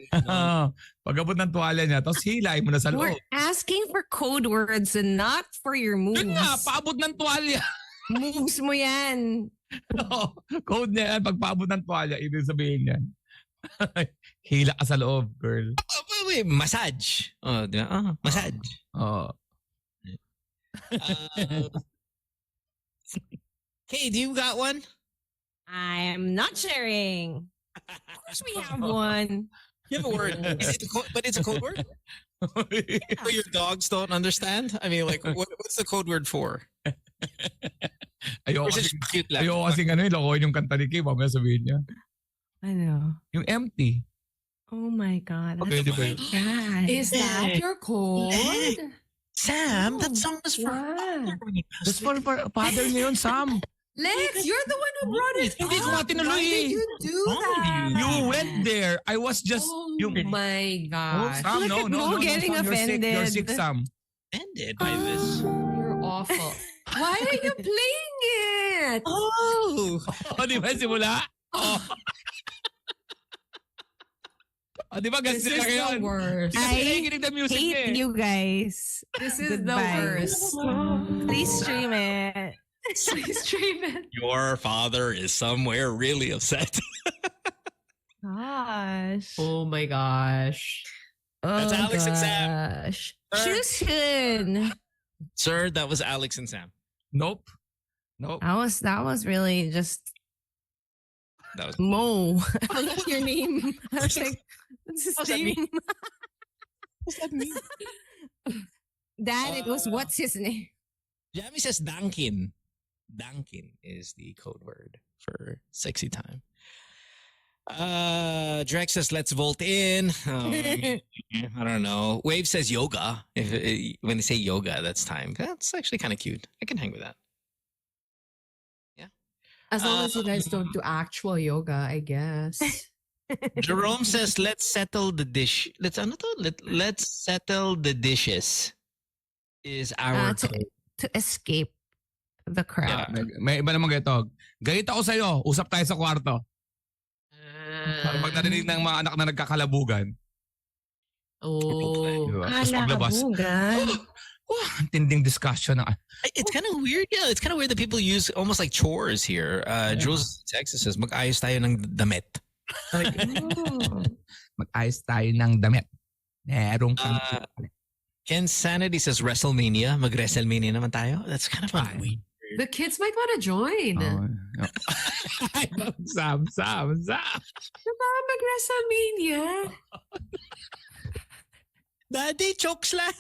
Pag-abot ng tuwalya niya, tapos hilay mo na sa loob. We're asking for code words and not for your moves. Yun nga, paabot ng tuwalya. Moves mo yan. Code niya yan, pag paabot ng tuwalya, ibig sabihin yan. Hila ka sa loob, girl. wait, massage. Oh, di ba? Massage. Oh. Okay, do you got one? I'm not sharing. Of course we have one. You have a word. Is it but it's a code word? So your dogs don't understand? I mean, like, what's the code word for? Ayoko Or is it kasing, just cute lang? ayoko kasing lokohin yung kanta ni Kim. Mamaya sabihin niya. I know. Yung empty. Oh my God. Okay, di ba? God. Is that your code? Sam, that song was for What? That's for father niya yun, Sam. Lex, you're the one who brought it Hindi ko nga up. tinuloy Why eh. did you do that? You went there. I was just... Oh yung, my oh, gosh. Sam, Look no, at no, Mo no, getting Sam, you're sick. You're offended. sick, Sam. offended by this. You're awful. Why are you playing it? Oh, O, di ba simula? Oh. O, di ba This ganito is na the ngayon? worst. Kasi I nakikinig ng music niya Hate eh. you guys. This is the Goodbye. worst. Please stream it. Please stream it. your father is somewhere really upset. Gosh. Oh my gosh. That's Oh Alex and Sam. gosh. Sir. Shushin. Sir, that was Alex and Sam. Nope. Nope. That was really just That was Mo. I forgot your name. I was like, what's his What's that mean? name? What's that mean? Dad, it was what's his name? Jamie says Dankin. Dankin is the code word for sexy time. Drex says let's volt in. I don't know. Wave says yoga. When they say yoga, that's time. That's actually kind of cute. I can hang with that. As long as you guys don't do actual yoga, I guess. Jerome says let's settle the dish. Let's settle the dishes. Is our code. to escape the crowd. May iba naman ganito. Ganito ako sa'yo. Usap tayo sa kwarto. Para pag narinig ng mga anak na nagkakalabugan. Oh. Diba? Tapos paglabas. Ang tinding discussion. It's kind of weird. Yeah, it's kind of weird that people use almost like chores here. Jules Texas says mag-ayos tayo ng damit. Like, Mag-ayos tayo ng damit. Merong Ken Sanity says WrestleMania. Mag-WrestleMania naman tayo. That's kind of weird. The kids might want to join. Sam. Diba, mag-WrestleMania? Daddy, choke slam.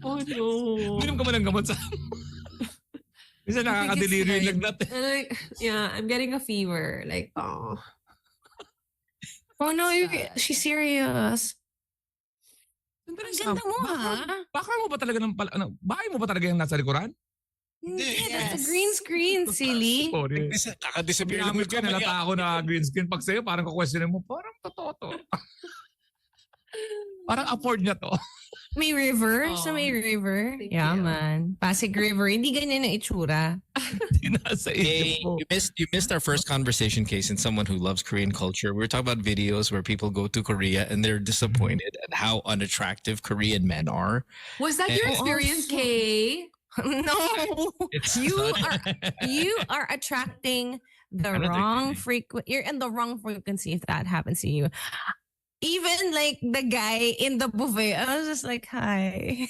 Oh no. Minom ka man ng gamot, Sam. Isa nakakadelirio yung lagnat. Like, yeah, I'm getting a fever. Like, oh. Oh no, she's serious. Ang ganda mo, ha? Baka mo ba talaga bahay mo ba talaga yung nasa likuran? Hindi, Yes. that's a green screen, silly. Sorry. Nakadisappear lang Ginamit yung ka, nalata ako na green screen. Pag sa'yo, parang kukwestiyonin mo, parang totoo to. Parang afford niya to. May river. Oh, Sa may river. thank Yeah, you. man. Pasig River. Hindi ganyan ang itsura. Hindi nasa Hey, isip mo. you missed our first conversation case in someone who loves Korean culture. We were talking about videos where people go to Korea and they're disappointed at how unattractive Korean men are. Was that your And- experience, Kay? No. It's You are attracting the Another wrong thing. you're in the wrong frequency if that happens to you. Even like the guy in the buffet, I was just like, hi.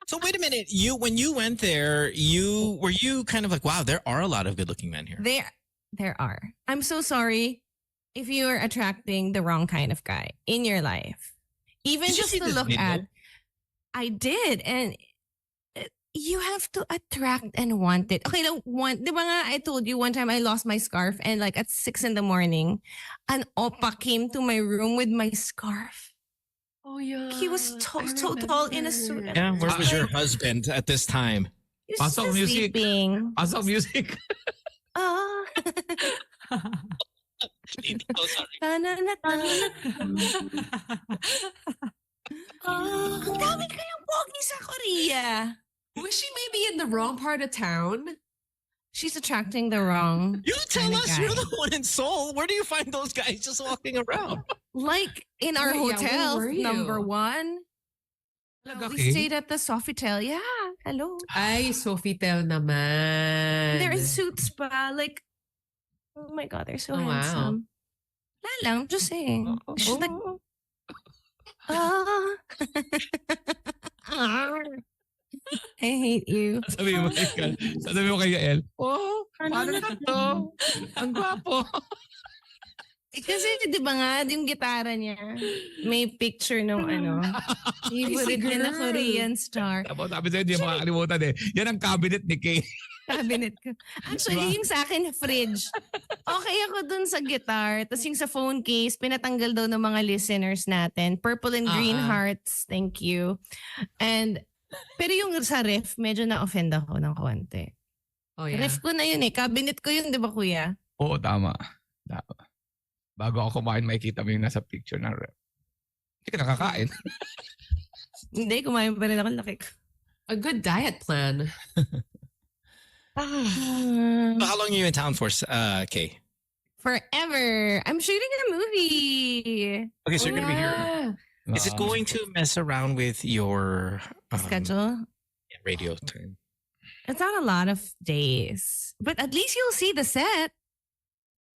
So wait a minute. When you went there, were you kind of like, wow, there are a lot of good-looking men here. There are. I'm so sorry if you are attracting the wrong kind of guy in your life. Even Did you just see to this look video? at. I did. And you have to attract and want it. Okay, di ba nga I told you one time I lost my scarf and like at 6 a.m, an oppa came to my room with my scarf. Oh, yeah. He was so tall in a suit. Yeah, where was your husband at this time? He was Pasok just music. sleeping. Pasok music. Ah. Oh, sorry. Ang dami kayong pogi sa Korea. Was she maybe in the wrong part of town? She's attracting the wrong. You tell Kinda us. guy. You're the one in Seoul. Where do you find those guys just walking around? Like in our Wait, yeah, where hotel, were you? number one. Talaga, We Kay? stayed at the Sofitel. Yeah, hello. Ay, Sofitel naman. They're in suits pa. Like, oh my God, they're so Oh, wow. handsome. Wala lang, just saying. She's like, I hate you. Sabi mo kay Kael, oh, paano na to? Ang gwapo. Kasi di ba nga, yung gitara niya, may picture nung favorite niya na Korean star. Tapos sabi sa'yo, hindi makakalimutan eh. Yan ang cabinet ni Kay. Cabinet ko. Actually, yung sa akin, fridge. Okay ako dun sa guitar. Tapos yung sa phone case, pinatanggal daw ng mga listeners natin. Purple and green hearts. Thank you. Pero yung sa ref, medyo na-offend ako ng konti. Oh, yeah. Ref ko na yun eh. Cabinet ko yun, di ba kuya? Oo, tama. Bago ako kumain, makikita mo yung nasa picture ng rep. Hindi ka nakakain. Hindi, kumain pa rin ako. Laki ko. A good diet plan. So how long are you in town for, Kay? Forever. I'm shooting a movie. Okay, so you're going to be here. Is it going to mess around with your Schedule? Radio time? It's not a lot of days. But at least you'll see the set.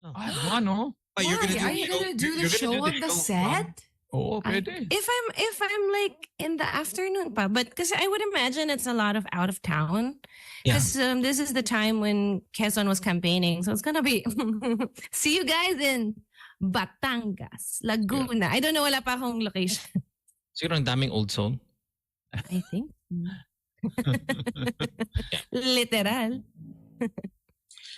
Ano? Oh, you're gonna Are you gonna do the show on the set? Oo, pwede. If I'm like in the afternoon pa, but because I would imagine it's a lot of out of town. Yeah. Because this is the time when Quezon was campaigning, so it's gonna be see you guys in Batangas, Laguna. I don't know, wala pa akong location. Siguro ang daming old soul. I think. Literal.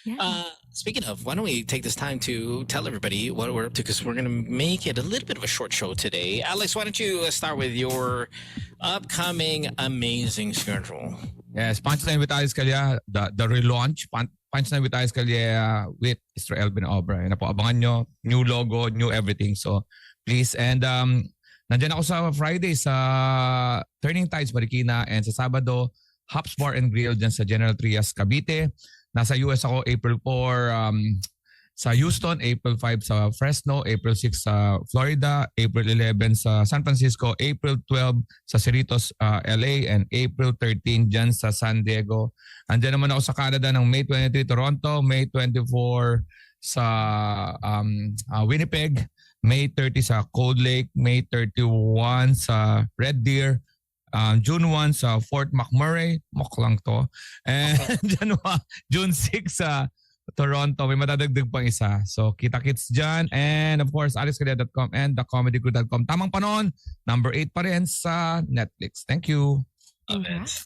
Yeah. Speaking of, why don't we take this time to tell everybody what we're up to, because we're going to make it a little bit of a short show today. Alex, why don't you start with your upcoming amazing schedule? Yes, Punchline with Alice Karylle, the relaunch. Punchline with Alice Karylle with Mr. Elvin Obra. Yan na po, abangan nyo. New logo, new everything. So, please. And nandyan ako sa Friday sa Turning Tides, Marikina. And sa Sabado, Hops Bar and Grill dyan sa General Trias, Cavite. Nasa US ako April 4 sa Houston, April 5 sa Fresno, April 6 sa Florida, April 11 sa San Francisco, April 12 sa Cerritos, LA, and April 13 dyan sa San Diego. Andyan naman ako sa Canada ng May 23 Toronto, May 24 sa Winnipeg, May 30 sa Cold Lake, May 31 sa Red Deer, June 1 sa Fort McMurray, mock lang to. And June 6 sa Toronto, may matadagdag pang isa. So kita-kits dyan. And of course, alexkarylle.com and thecomedygroup.com. Tamang panon, number 8 pa rin sa Netflix. Thank you. Love it.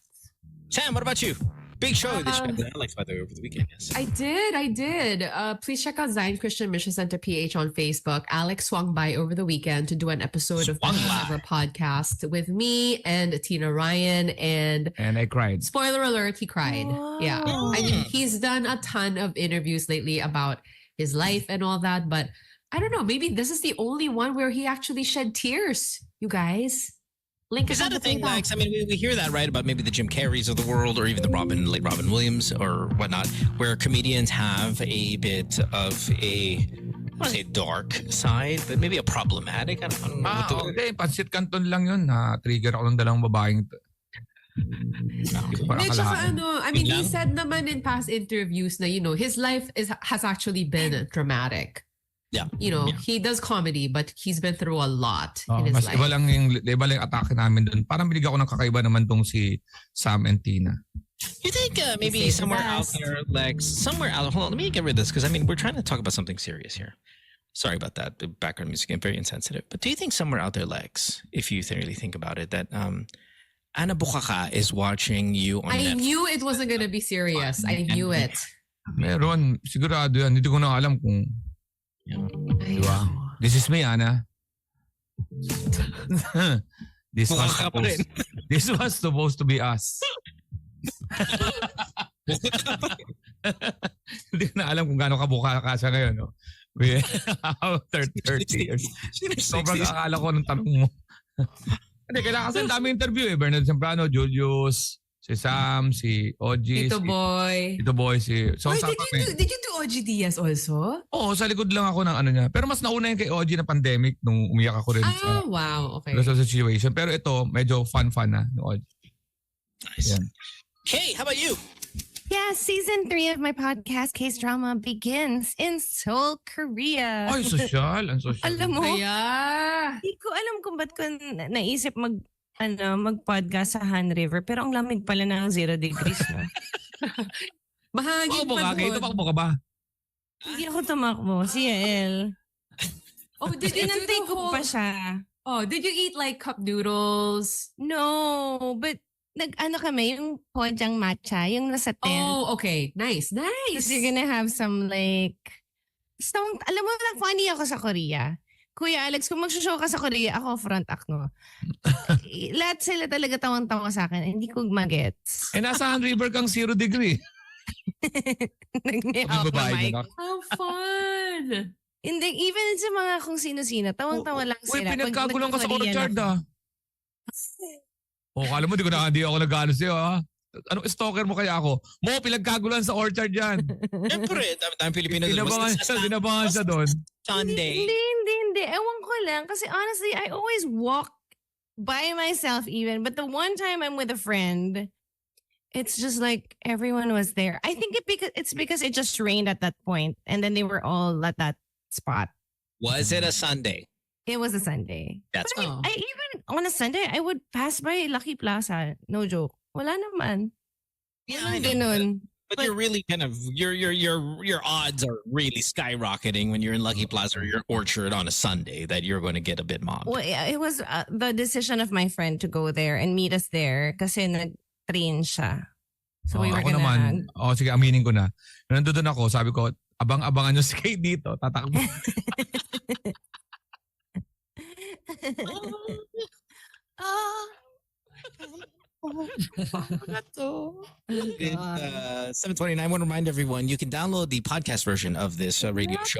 Sam, what about you? Big show this Alex, by the way, over the weekend. Yes. I did. Please check out Zion Christian Mission Center PH on Facebook. Alex swung by over the weekend to do an episode of the Ever podcast with me and Tina Ryan. And I cried. Spoiler alert, he cried. Wow. Yeah. I mean, he's done a ton of interviews lately about his life and all that. But I don't know, maybe this is the only one where he actually shed tears, you guys. Link is that a thing, Lex? I mean, we hear that, right, about maybe the Jim Carreys of the world, or even the Robin Williams or whatnot, where comedians have a bit of a, I want to say dark side, but maybe a problematic. I don't know. Okay. Pansit Canton lang yun. Trigger ako ng dalawang babaeng. I mean, he said naman in past interviews na, his life has actually been dramatic. Yeah. He does comedy, but he's been through a lot in his life. Iba lang yung atake namin doon. Parang bilig ako ng kakaiba naman tong si Sam and Tina. You think maybe somewhere out there, Lex, hold on, let me get rid of this, because I mean, we're trying to talk about something serious here. Sorry about that. The background music is very insensitive. But do you think somewhere out there, Lex, if you really think about it, that Ana Bukaka is watching you on Netflix? I knew it wasn't going to be serious. I knew it. Meron. Sigurado yan. Hindi ko na alam kung... Diba? This is me, Ana. This was supposed to be us. Hindi ko na alam kung gaano kabuka ka siya ngayon. No? After 30 years. Sobrang akala ko ng tanong mo. Hindi, kailangan kasi ang dami interview eh. Bernard Zambrano, Julius, si Sam, si OG, Tito Boy. So, Wait, did you do OG Diaz also? Oo, sa likod lang ako ng ano niya. Pero mas nauna yung kay OG na pandemic nung umiyak ako rin sa wow. Okay. sa situation. Pero ito, medyo fun na ng OG. Nice. Yeah. Kay, how about you? Yeah, season 3 of my podcast, Case Drama, begins in Seoul, Korea. Ay, social. Ang social. Alam mo, Yeah. hindi ko alam kung ba't ko naisip mag-podcast sa Han River. Pero ang lamig pala ng 0 degrees, no? Mahangin Tumakbo pa ka, kayo doon. tumakbo ka ba? Hindi ako tumakbo. Si Yael. Oh, did you do Inantay the ko whole... pa siya. Oh, did you eat like cup noodles? No, but nag-ano kami, yung pojang matcha, yung nasa tent. Oh, okay. Nice, nice. Because you're gonna have some like... So, alam mo na, funny ako sa Korea. Kuya Alex, kung mag-show ka sa Korea, ako front act, no? Lahat sila talaga tawang-tawa sa akin. Hindi ko magets. Nasa Han River kang 0 degree. Nag-may off na mic. How fun. Hindi, even sa mga kung sino-sino, tawang-tawa lang Uy, sila. pinagkagulang ka sa nagko-Korean orchard ako. Kala mo, hindi ako nag-ano sa'yo ha. Anong stalker mo kaya ako? Mo, pinagkagulan sa orchard yan. Siyempre, dami Pilipino doon. Dinabangan siya doon. Sunday. Hindi. Ewan ko lang. Kasi honestly, I always walk by myself even. But the one time I'm with a friend, it's just like everyone was there. I think it's because it just rained at that point. And then they were all at that spot. Was it a Sunday? It was a Sunday. That's But I even on a Sunday, I would pass by Lucky Plaza. No joke. Wala naman. Yeah, Walang I know. ganun. But you're really kind of your odds are really skyrocketing when you're in Lucky Plaza or your orchard on a Sunday that you're going to get a bit mobbed. Well, yeah, it was the decision of my friend to go there and meet us there kasi nag-train siya. So we were ako naman, sige, aminin ko na. Nandun ako, sabi ko, abang-abangan yung skate dito, tatakbo. It's 7:29. I want to remind everyone you can download the podcast version of this radio show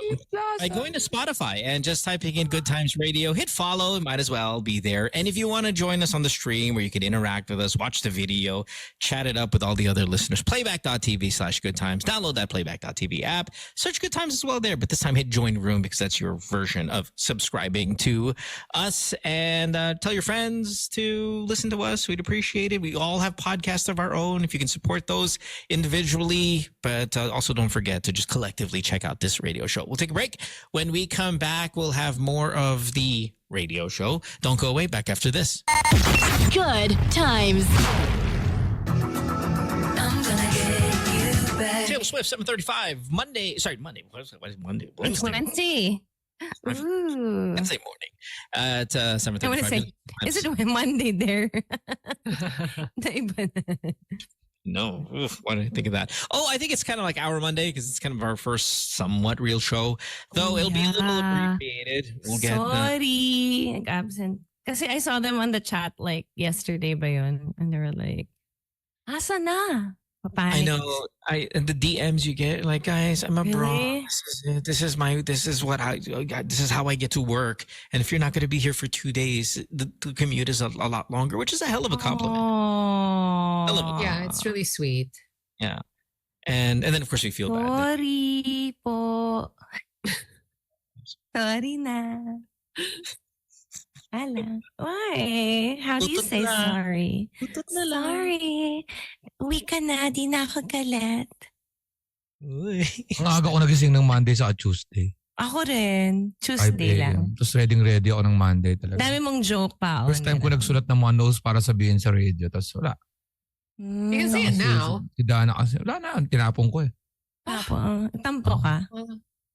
by going to Spotify and just typing in Good Times Radio. Hit follow. Might as well be there. And if you want to join us on the stream where you can interact with us, watch the video, chat it up with all the other listeners, playback.tv/goodtimes. Download that playback.tv app. Search Good Times as well there, but this time hit join room because that's your version of subscribing to us. And tell your friends to listen to us. We'd appreciate it. We all have podcasts of our own. If you can support those individually, but also don't forget to just collectively check out this radio show. We'll take a break. When we come back, we'll have more of the radio show. Don't go away. Back after this. Good times. Taylor Swift, 7:35. Monday. What is Monday? It's Wednesday. Ooh. Wednesday morning. At I 7:35. want to say, is it Monday there? Na iba na. No. Oof, why did I think of that? Oh, I think it's kind of like our Monday because it's kind of our first somewhat real show. Though it'll be a little abbreviated. We'll get Sorry. Nag-absent. Kasi I saw them on the chat like yesterday ba yun? And they were like, asa na? I know. And the DMs you get, like, guys, I'm abroad. Really? This is how I get to work. And if you're not going to be here for 2 days, the commute is a lot longer, which is a hell of a compliment. Oh. Yeah, it's really sweet. Yeah. And then of course we feel bad. Sorry po. Sorry na. Ala. Why? How do you say sorry? Sorry. Uwi ka na. Di na ako galit. Ang aga ko nagising ng Monday sa Tuesday. Ako rin. 5 Tuesday lang. Tapos ready ako ng Monday talaga. Dami mong joke pa. First time ko nagsulat ng mga notes para sabihin sa radio. Tapos wala. You can say it now. Si Dana kasi, wala na, tinapon ko eh. Tampo ka?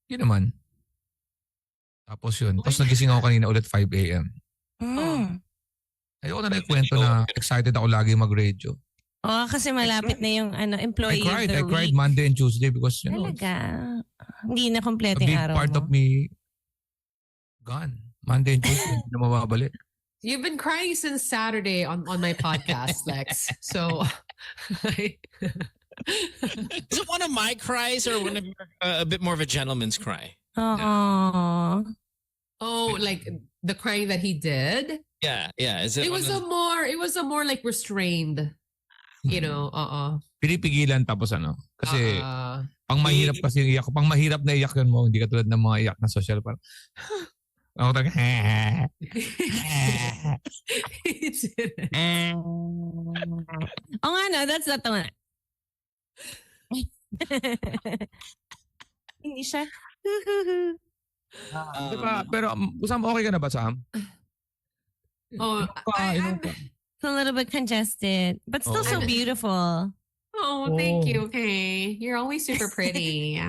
Hindi naman. Tapos yun. Tapos nagising ako kanina ulit 5 a.m. Ayoko na kwento na excited ako lagi mag-radio. Oh, kasi malapit na yung employee of the I cried week. Monday and Tuesday because, you know, Talaga? Hindi na a kompleto big yung araw part mo. of me gone. Monday and Tuesday, hindi na mababalik. You've been crying since Saturday on my podcast, Lex. So, Is it one of my cries or one of your, a bit more of a gentleman's cry? Oh. oh, like the crying that he did. Yeah. Is it? It was a more like restrained. You know, Pinipigilan tapos ano. Kasi pang mahirap kasi yung iyak. Pang mahirap na iyak yun mo. Hindi katulad ng mga iyak na social. Parang, ako taga, Oh nga no, that's not the one. Hindi siya. diba? Pero Sam, okay ka na ba, Sam? oh, Inom ka. It's a little bit congested, but still so beautiful. Oh, thank you. Okay. You're always super pretty.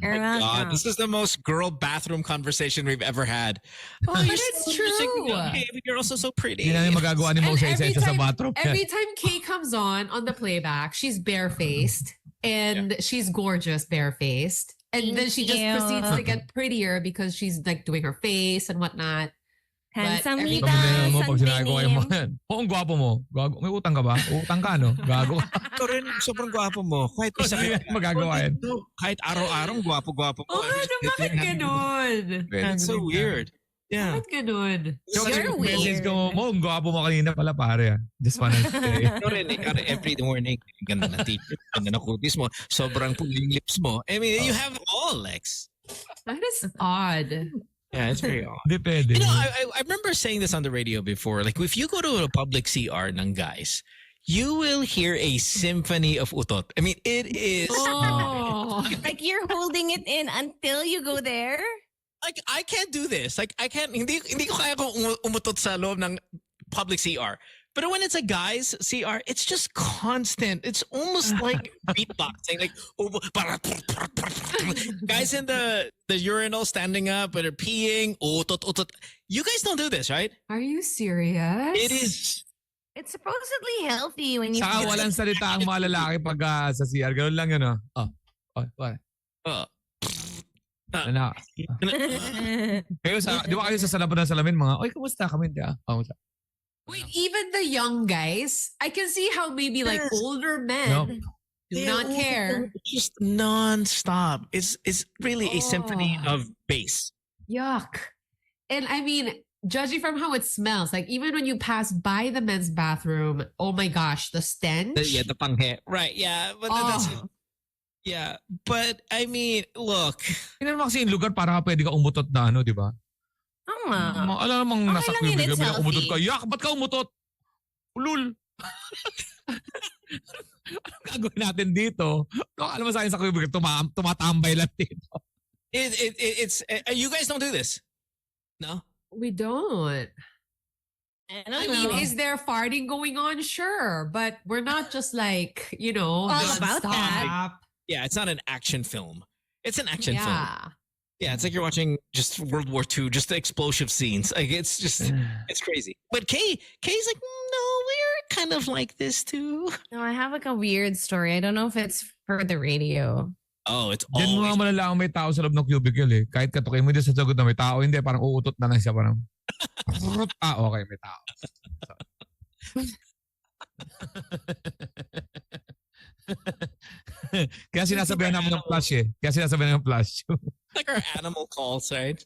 You're God, welcome. this is the most girl bathroom conversation we've ever had. Oh, But it's true. Okay, but you're also so pretty. Hindi namin magagawa ni Mo sa isa sa bathroom. Every time Kay comes on the playback, she's barefaced and she's gorgeous barefaced. And then she just Thank you. proceeds to get prettier because she's like doing her face and whatnot. Handsome every Nita, Pamilya mo pag ginagawa yung mga Sandinim. yan. Oo, ang gwapo mo. Gago. May utang ka ba? Utang ka, no? Gago. Ikaw rin, sobrang gwapo mo. Kahit isa Hindi yan magagawa yan. kahit araw-araw, gwapo-gwapo mo. Oh, ano, bakit ganun? It's so weird. Yeah. Bakit ganun? You're Message weird. ko mo, ang gwapo mo kanina pala pare. Just wanna say. Ikaw rin, every morning, ganda na t-shirt, ganda na kutis mo, sobrang puling lips mo. I mean, you have all, Lex. That is odd. Yeah, it's very odd. Depende. You know, I remember saying this on the radio before. Like, if you go to a public CR ng guys, you will hear a symphony of utot. I mean, it is Oh. Like you're holding it in until you go there. like I can't do this. Like I can't. Hindi ko kaya kung umutot sa loob ng public CR. But when it's a guy's CR, it's just constant. It's almost like beatboxing. Like guys in the urinal standing up or they're peeing. Utot, utot. You guys don't do this, right? Are you serious? It is. It's supposedly healthy when you. Saka walang salita ang mga lalaki pag sa CR. Ganun lang yun, oh. Pare. Uh, Ano? Kayo di ba kayo sa salaban ng salamin mga, oy, kumusta kami? Kumusta? Wait, even the young guys, I can see how maybe like older men No. do not care. Just non-stop. It's really a symphony of bass. Yuck. And I mean, judging from how it smells, like even when you pass by the men's bathroom, oh my gosh, the stench. Yeah, the panghe. Right, yeah. But that's Oh. yeah. But I mean, look. Tingnan mo kasi yung lugar para pwede ka umutot na ano, di ba? Tama. Alam namang Okay nasa lang yun, cubicle it's ka, healthy. umutot ka. Yak, ba't ka umutot? Ulul. Anong gagawin natin dito? Alam mo sa akin sa cubicle, tumatambay lang dito. It's you guys don't do this. No? We don't. I I don't mean, know. is there farting going on? Sure. But we're not just like, you know, All about that. nonstop. Yeah, it's not an action film. It's an action film. Yeah. Yeah, it's like you're watching just World War II, just the explosive scenes. Like it's just it's crazy. But Kay's like, no, we're kind of like this too. No, I have like a weird story. I don't know if it's for the radio. Oh, it's Diyan mo always nga malalaman may tao sa loob ng cubicle eh. Kahit katukin mo din sa sagot na may tao, hindi, parang uutot na lang siya. Parang, okay, may tao. Kaya sinasabihan namin ng flash eh. Kaya sinasabihan ng flash. like our animal calls, right?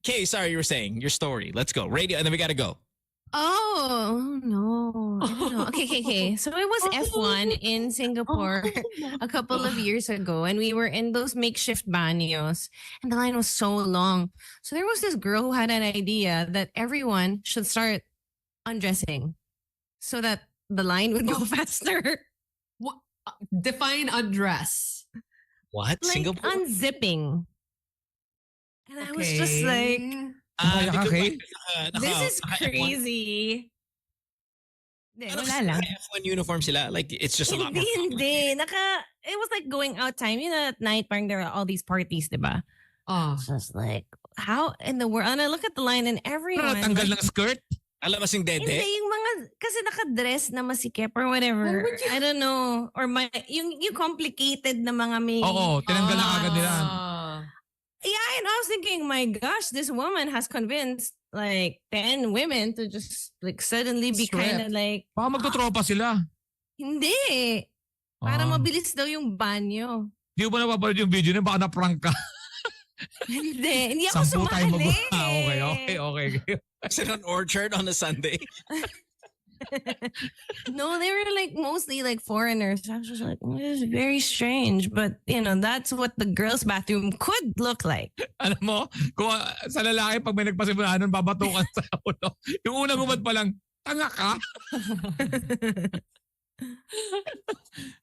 Kay, sorry, you were saying your story. Let's go. Radio, and then we gotta go. Oh no. I don't know. Okay. So it was F1 in Singapore a couple of years ago, and we were in those makeshift banyos, and the line was so long. So there was this girl who had an idea that everyone should start undressing so that the line would go faster. Define undress. What? Like Singapore? unzipping. And I was just like, Kaya ka, Kay? this is crazy. Hindi, wala lang. F1 uniform sila. Like, it's just a lot more. Hindi. It was like going out time. You know, at night, parang there are all these parties, diba? Oh. So it's like, how in the world? And I look at the line and everyone. Tanggal ng skirt? Alam mo sing Hindi, dede? yung mga, kasi nakadress na masikip or whatever. Why would you- I don't know. Or yung complicated na mga may. Oo, tinanggal na agad nila. Yeah, and I was thinking, my gosh, this woman has convinced like 10 women to just like suddenly be Strip. kind of like, Baka magtotropa sila. hindi. Para Ah. mabilis daw yung banyo. Di ba napapanood yung video niya? Baka na-prank ka. Hindi ako Sampu tayo sumali. Okay. Sit on orchard on a Sunday. No, they were like mostly like foreigners. I was just like, this is very strange. But, you know, that's what the girls' bathroom could look like. Alam mo, kung sa lalaki, pag may nagpasimulahan nun, babatukan sa ulo. Yung unang hubad pa lang, tanga ka?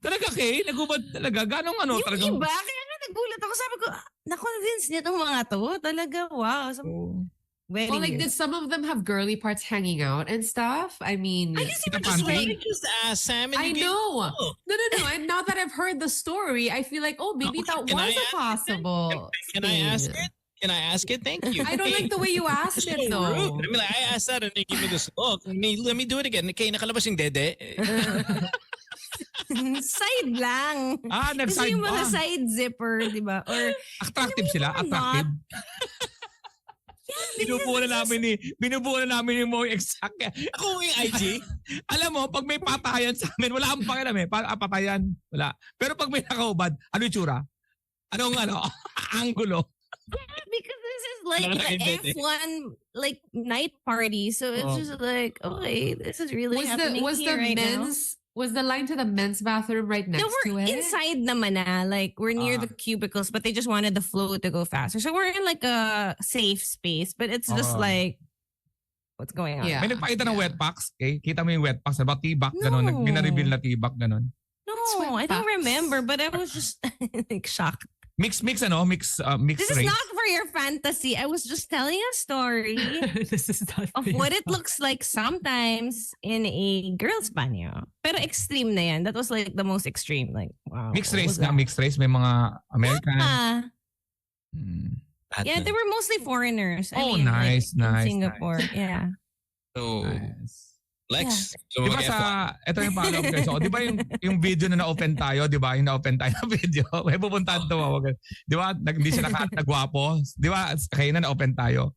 Talaga, Kay? Nagubad talaga? Ganong ano? Yung Talagang, iba, kaya nga nagulat ako. Sabi ko, na-convince niya itong mga to. Talaga, wow. Sabi, Well, like, weird. did some of them have girly parts hanging out and stuff? I mean, I guess you were Kita just panty? like, Just ask Sam and I you get- know. Oh. No. And now that I've heard the story, I feel like, oh, maybe that Can I was a ask it? possible. Can I ask thing. it? Can I ask it? Thank you. I don't like the way you asked It's it, so though. rude. I mean, like, I asked that and they give me this look. Let me do it again. Okay, nakalabas yung dede. side lang. Kasi Nag-side yung mga ba? side zipper, di ba? Or, Attractive sila? mga Attractive? yeah, Binubuo na namin yung mga exact. Ako yung IG. Alam mo, pag may patayan sa amin, wala akong pakialam eh. Patayan, wala. Pero pag may nakaubad, ano yung tsura? Anong angulo? because this is like Nakalagay the dede. F1 like night party. So it's Oh. just like, okay, this is really Was happening here right now. was the line to the men's bathroom right next No, to we're it? inside naman na. Like, we're near Ah. the cubicles, but they just wanted the flow to go faster. So we're in like a safe space, but it's just Ah. like, what's going on? Yeah. May nagpakita ng wet packs. Okay? Kita mo yung wet packs. Diba? Tibak, gano'n. No. Binareveal na tibak, gano'n. No, Sweat I don't packs. remember, but I was just like shocked. Mix This is race. not for your fantasy. I was just telling a story This is not of what it looks like sometimes in a girl's banyo. Pero extreme na yan. That was like the most extreme. Like, wow. Mixed what race was na. that? Mixed race. May mga American. Ah, Hmm. yeah, they were mostly foreigners. Oh, like, nice, in nice, Singapore, yeah. So, Nice. Lex. So Di ba ito yung follow-up guys. So, di ba yung video na na-open tayo, di ba? Yung na-open tayo na video. May pupuntahan tumawag. Di ba? Hindi siya nagwapo. Di ba? Kaya na-open tayo.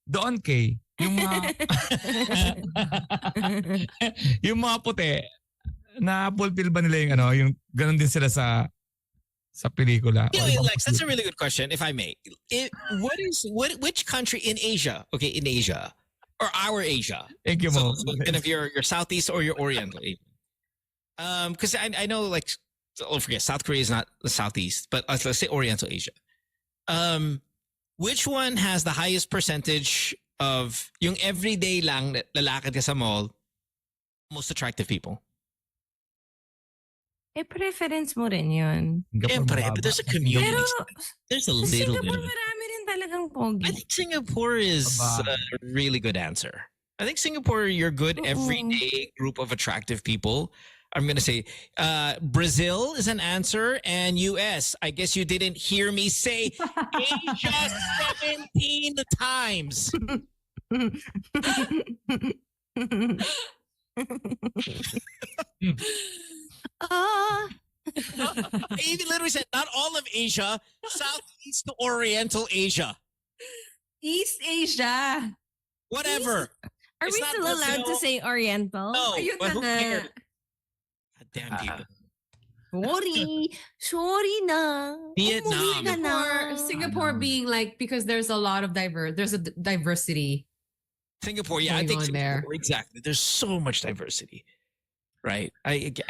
Doon kay, yung mga, yung mga puti, na fulfill ba nila yung yung ganun din sila sa pelikula? Lex, that's a really good question, if I may. Which country in Asia? Okay, in Asia. Or our Asia. Thank you, Mo. So kind of your Southeast or your Oriental. Because I know, like, don't forget, South Korea is not the Southeast, but let's say Oriental Asia. Which one has the highest percentage of yung everyday lang lalakad ka sa mall, most attractive people? preference mo rin yun. Siyempre, but there's a community. Pero There's a sa little bit Singapore, of it. marami rin talagang pogi. I think Singapore is a really good answer. I think Singapore, you're good everyday group of attractive people. I'm going to say Brazil is an answer, and US. I guess you didn't hear me say Asia 17 times. I even literally said not all of Asia, Southeast to Oriental Asia. East Asia. Whatever. Are It's we not still allowed to Brazil. say Oriental? No, Ayun but who na nga. cares? God damn people. Sorry na. Vietnam. Umuwi ka na. Singapore being like, because there's a lot of diversity. Singapore, yeah, I Going think on Singapore, there. exactly. There's so much diversity, right?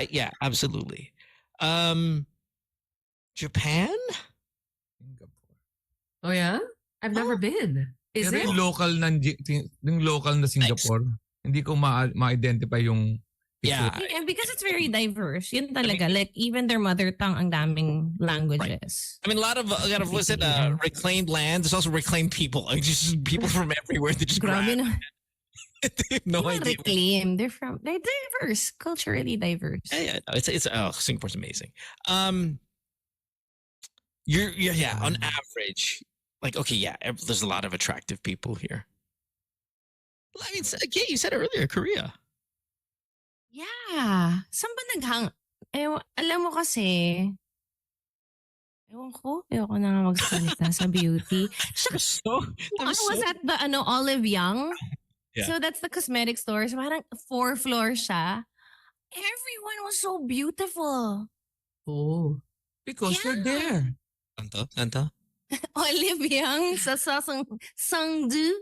Yeah, absolutely. Japan? Oh yeah? I've never been. Is Pero it? yung local na Singapore, hindi ko ma-identify yung Yeah. And because it's very diverse, yun talaga. Like, even their mother tongue, ang daming languages. I mean, a lot of was it reclaimed land? There's also reclaimed people. Like, just people from everywhere. They just Grabe grab. na. They have no Mga idea. reclaim. They're diverse. Culturally diverse. Yeah, no, it's Singapore's amazing. You're on average, like, okay, yeah, there's a lot of attractive people here. Well, I mean, again, you said it earlier, Korea. Yeah. Saan ba naghang... alam mo kasi... Ewan ko. Ayoko na nga magsalita sa beauty. So, I was at the Olive Young. Yeah. So that's the cosmetic store. So parang 4 floors siya. Everyone was so beautiful. Oh. because you're there. Tanto? Olive Young sa Sangdu.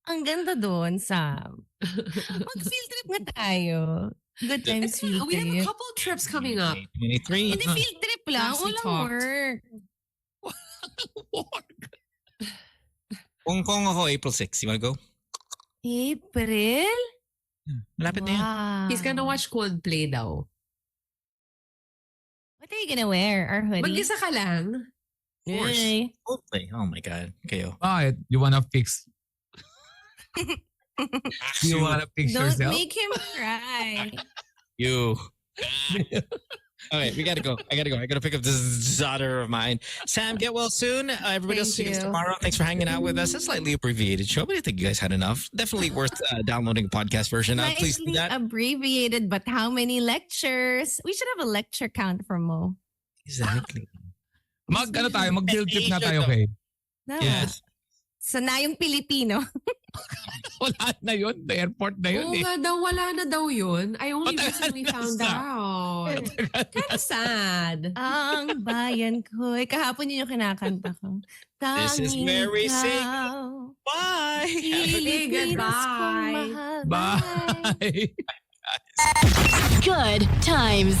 Ang ganda doon, Sam. Mag-field trip nga tayo. Good times field We have a trip. couple trips coming up. 23. Hindi field trip lang. Last we Walang talked. work. Hong Kong ako, April 6. You wanna go? April? Malapit na yan. Wow. He's gonna watch Coldplay daw. What are you gonna wear? Our hoodie? Mag-isa ka lang? Of course. Yay. Coldplay. Oh my God. Kayo. Bakit? You wanna fix Do you want to fix Don't yourself? make him cry. You. Okay, we gotta go. I gotta pick up this daughter of mine. Sam, get well soon. Everybody else, see Thank you you. tomorrow. Thanks for hanging out with us. A slightly abbreviated show, but I think you guys had enough. Definitely worth downloading a podcast version. Please do Slightly that. abbreviated, but how many lectures? We should have a lecture count for Mo. Exactly. Mag-field trip na tayo, okay? No. Yes. Sanayong Pilipino. Wala na yun. The airport na yun Oo eh. nga daw, wala na daw yun. I only Matagal recently na found sa- out. Kind of sad. Ang bayan ko'y. Kahapon yun yung kinakanta ko. This is where we sing. Ikaw, Bye. Pilipinas kong Goodbye. mahal. Bye. Good times.